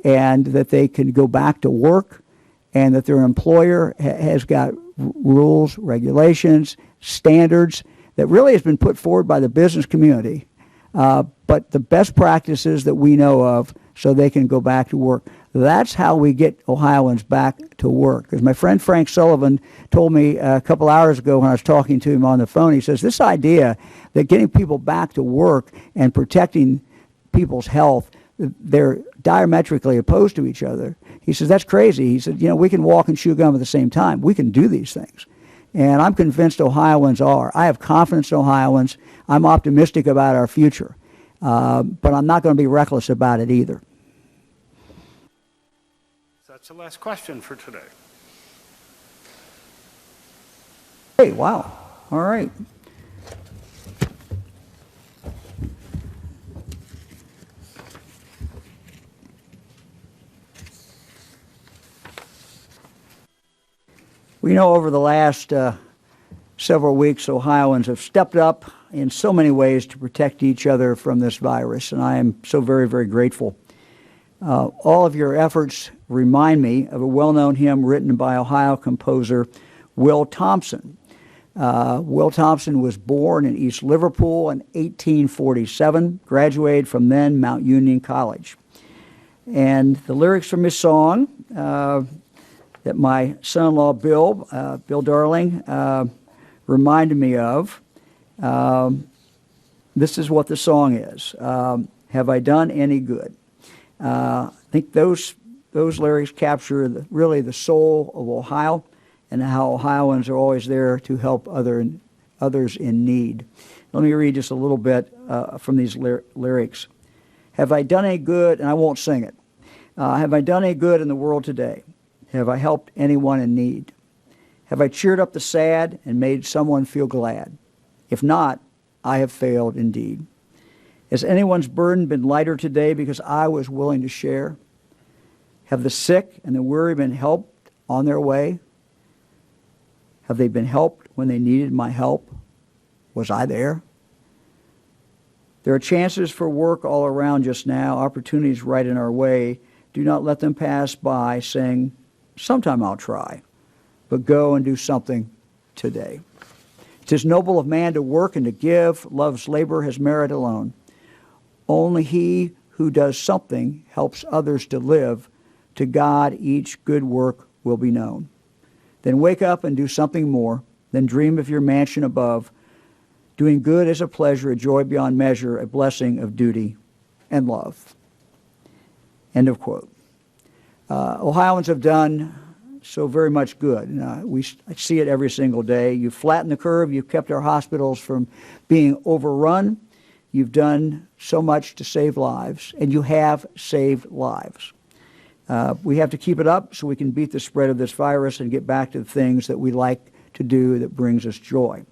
and that they can go back to work, and that their employer has got rules, regulations, standards that really has been put forward by the business community, but the best practices that we know of so they can go back to work. That's how we get Ohioans back to work. As my friend Frank Sullivan told me a couple hours ago when I was talking to him on the phone, he says, this idea that getting people back to work and protecting people's health, they're diametrically opposed to each other. He says, that's crazy. He said, we can walk and chew gum at the same time. We can do these things. And I'm convinced Ohioans are. I have confidence in Ohioans. I'm optimistic about our future. But I'm not going to be reckless about it either. That's the last question for today. Hey, wow. All right. We know over the last several weeks, Ohioans have stepped up in so many ways to protect each other from this virus, and I am so very, very grateful. All of your efforts remind me of a well-known hymn written by Ohio composer Will Thompson. Will Thompson was born in East Liverpool in 1847, graduated from then Mount Union College. And the lyrics from his song that my son-in-law Bill Darling, reminded me of, this is what the song is. Have I done any good? I think those lyrics capture really the soul of Ohio and how Ohioans are always there to help others in need. Let me read just a little bit from these lyrics. Have I done any good, and I won't sing it. Have I done any good in the world today? Have I helped anyone in need? Have I cheered up the sad and made someone feel glad? If not, I have failed indeed. Has anyone's burden been lighter today because I was willing to share? Have the sick and the weary been helped on their way? Have they been helped when they needed my help? Was I there? There are chances for work all around just now, opportunities right in our way. Do not let them pass by saying, sometime I'll try, but go and do something today. 'Tis noble of man to work and to give. Love's labor has merit alone. Only he who does something helps others to live. To God each good work will be known. Then wake up and do something more. Then dream of your mansion above. Doing good is a pleasure, a joy beyond measure, a blessing of duty and love. End of quote. Ohioans have done so very much good. I see it every single day. You've flattened the curve. You've kept our hospitals from being overrun. You've done so much to save lives, and you have saved lives. We have to keep it up so we can beat the spread of this virus and get back to the things that we like to do that brings us joy.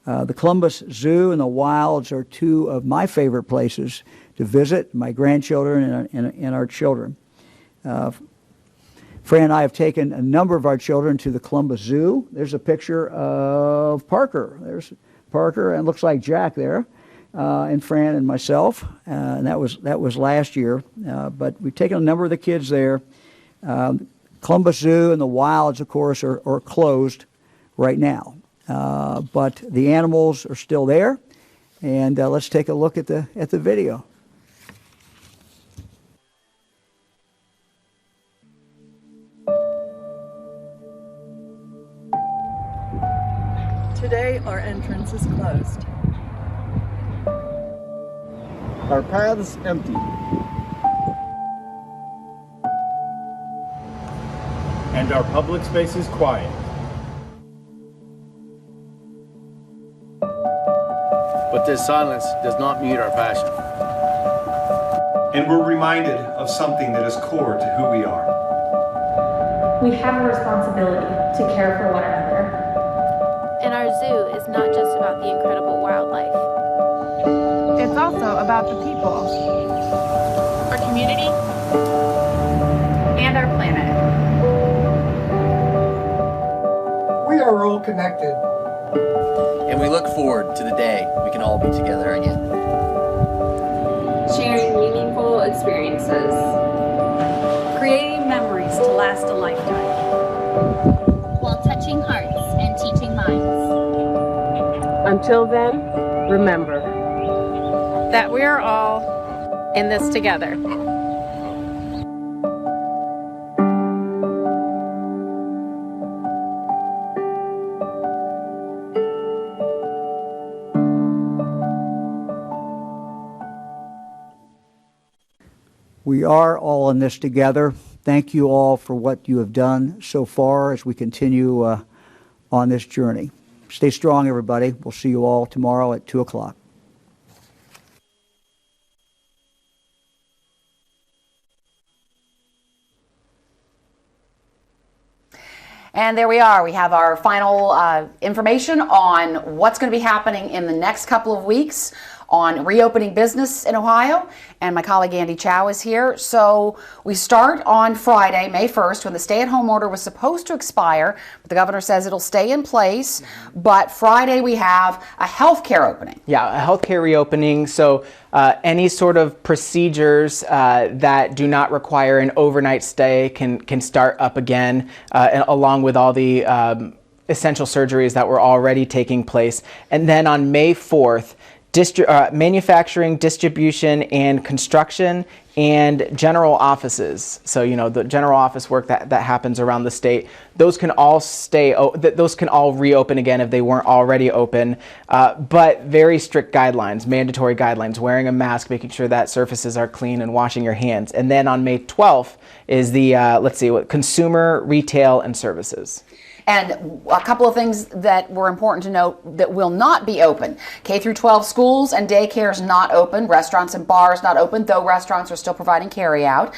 The Columbus Zoo and the Wilds are two of my favorite places to visit, my grandchildren and our children. Fran and I have taken a number of our children to the Columbus Zoo. There's a picture of Parker. There's Parker, and it looks like Jack there, and Fran and myself, and that was last year. But we've taken a number of the kids there. Columbus Zoo and the Wilds, of course, are closed right now. But the animals are still there, and let's take a look at the video. Today, our entrance is closed. Our paths empty. And our public spaces quiet. But this silence does not mute our passion. And we're reminded of something that is core to who we are. We have a responsibility to care for one another. And our zoo is not just about the incredible wildlife. It's also about the people. Our community. And our planet. We are all connected. And we look forward to the day we can all be together again. Sharing meaningful experiences. Creating memories to last a lifetime. While touching hearts and teaching minds. Until then, remember that we are all in this together. We are all in this together. Thank you all for what you have done so far as we continue on this journey. Stay strong, everybody. We'll see you all tomorrow at 2 o'clock. And there we are. We have our final information on what's going to be happening in the next couple of weeks. on reopening business in Ohio, and my colleague Andy Chow is here. So we start on Friday, May 1st, when the stay-at-home order was supposed to expire, but the governor says it'll stay in place. But Friday we have a healthcare opening. Yeah, a healthcare reopening. So any sort of procedures that do not require an overnight stay can start up again, along with all the essential surgeries that were already taking place. And then on May 4th, manufacturing, distribution, and construction, and general offices. So, you know, the general office work that happens around the state, those can all those can all reopen again if they weren't already open. But very strict guidelines, mandatory guidelines, wearing a mask, making sure that surfaces are clean, and washing your hands. And then on May 12th is the, consumer, retail, and services. And a couple of things that were important to note that will not be open. K through 12 schools and daycares not open. Restaurants and bars not open, though restaurants are still providing carry out.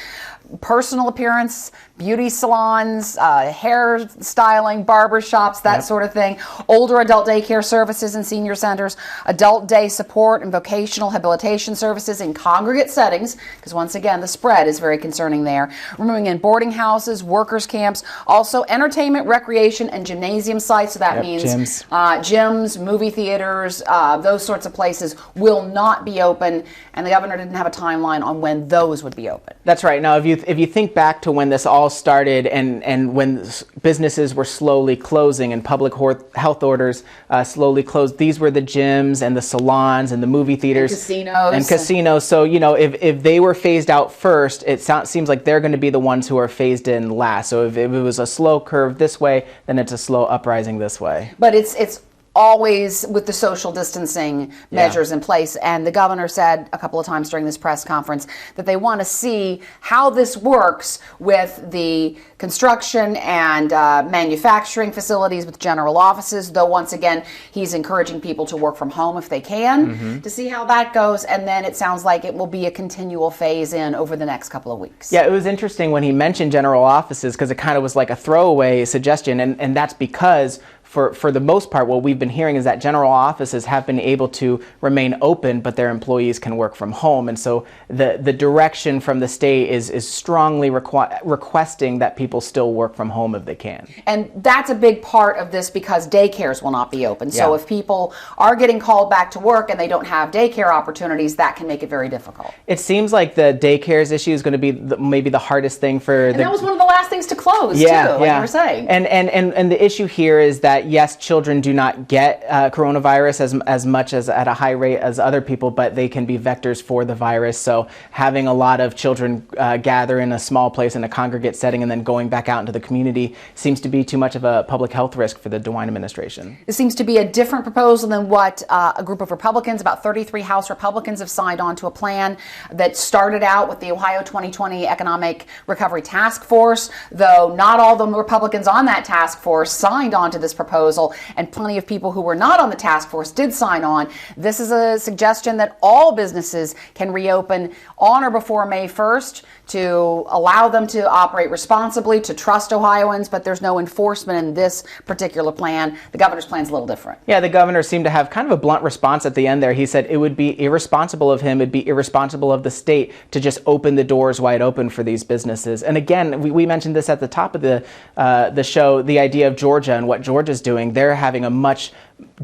Personal appearance, beauty salons, hair styling, barber shops, that sort of thing. Older adult daycare services and senior centers, adult day support and vocational habilitation services in congregate settings, because once again, the spread is very concerning there. Removing in boarding houses, workers' camps, also entertainment, recreation, and gymnasium sites. So that means gyms, movie theaters, those sorts of places will not be open, and the governor didn't have a timeline on when those would be open. That's right. Now, if you think back to when this all started and when businesses were slowly closing and public health orders slowly closed, these were the gyms and the salons and the movie theaters. And casinos. So, you know, if they were phased out first, it seems like they're going to be the ones who are phased in last. So if it was a slow curve this way, then it's a slow uprising this way. But it's always with the social distancing measures in place. And the governor said a couple of times during this press conference that they want to see how this works with the construction and manufacturing facilities, with general offices, though once again, he's encouraging people to work from home if they can, to see how that goes. And then it sounds like it will be a continual phase in over the next couple of weeks. Yeah, it was interesting when he mentioned general offices, because it kind of was like a throwaway suggestion, and that's because for the most part, what we've been hearing is that general offices have been able to remain open, but their employees can work from home. And so the direction from the state is strongly requesting that people still work from home if they can. And that's a big part of this, because daycares will not be open. So if people are getting called back to work and they don't have daycare opportunities, that can make it very difficult. It seems like the daycares issue is going to be maybe the hardest thing for that was one of the last things to close, too, like you were saying. And the issue here is that, yes, children do not get coronavirus as much as at a high rate as other people, but they can be vectors for the virus. So having a lot of children gather in a small place in a congregate setting and then going back out into the community seems to be too much of a public health risk for the DeWine administration. It seems to be a different proposal than what a group of Republicans, about 33 House Republicans, have signed on to a plan that started out with the Ohio 2020 Economic Recovery Task Force, though not all the Republicans on that task force signed on to this proposal, and plenty of people who were not on the task force did sign on. This is a suggestion that all businesses can reopen on or before May 1st to allow them to operate responsibly, to trust Ohioans, but there's no enforcement in this particular plan. The governor's plan is a little different. Yeah, the governor seemed to have kind of a blunt response at the end there. He said it would be irresponsible of him, it'd be irresponsible of the state to just open the doors wide open for these businesses. And again, we mentioned this at the top of the show, the idea of Georgia and what Georgia's doing. They're having a much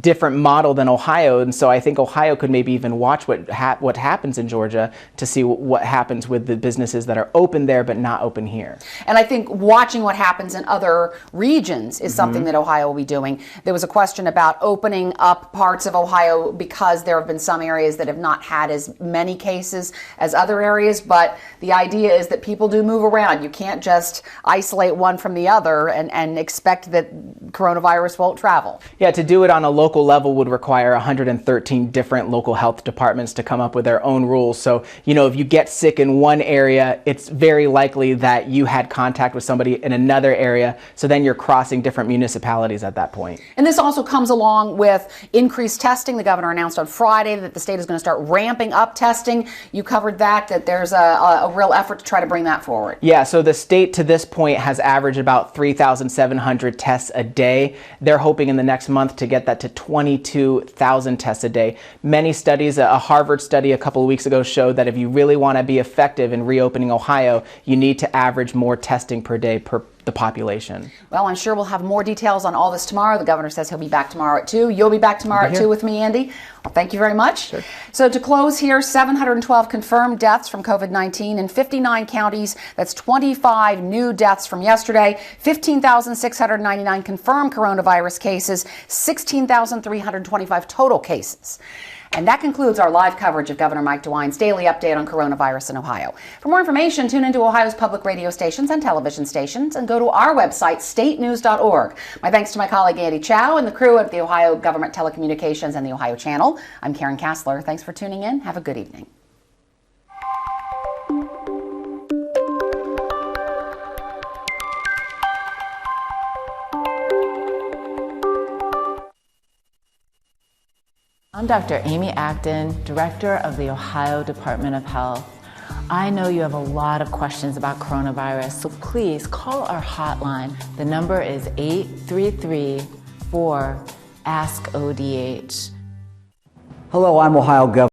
different model than Ohio, and so I think Ohio could maybe even watch what happens in Georgia to see what happens with the businesses that are open there but not open here. And I think watching what happens in other regions is something that Ohio will be doing. There was a question about opening up parts of Ohio because there have been some areas that have not had as many cases as other areas, but the idea is that people do move around. You can't just isolate one from the other and expect that coronavirus won't travel. Yeah, to do it on a local level would require 113 different local health departments to come up with their own rules. So, you know, if you get sick in one area, it's very likely that you had contact with somebody in another area. So then you're crossing different municipalities at that point. And this also comes along with increased testing. The governor announced on Friday that the state is going to start ramping up testing. You covered that there's a real effort to try to bring that forward. Yeah, so the state to this point has averaged about 3,700 tests a day. day. They're hoping in the next month to get that to 22,000 tests a day. Many studies, a Harvard study a couple of weeks ago showed that if you really want to be effective in reopening Ohio, you need to average more testing per day per the population. Well, I'm sure we'll have more details on all this tomorrow. The governor says he'll be back tomorrow at 2. You'll be back tomorrow at 2 with me, Andy. Well, thank you very much. Sure. So to close here, 712 confirmed deaths from COVID-19 in 59 counties. That's 25 new deaths from yesterday. 15,699 confirmed coronavirus cases. 16,325 total cases. And that concludes our live coverage of Governor Mike DeWine's daily update on coronavirus in Ohio. For more information, tune into Ohio's public radio stations and television stations and go to our website, statenews.org. My thanks to my colleague Andy Chow and the crew at the Ohio Government Telecommunications and the Ohio Channel. I'm Karen Kassler. Thanks for tuning in. Have a good evening. I'm Dr. Amy Acton, Director of the Ohio Department of Health. I know you have a lot of questions about coronavirus, so please call our hotline. The number is 833-4-ASK-ODH. Hello, I'm Ohio Governor.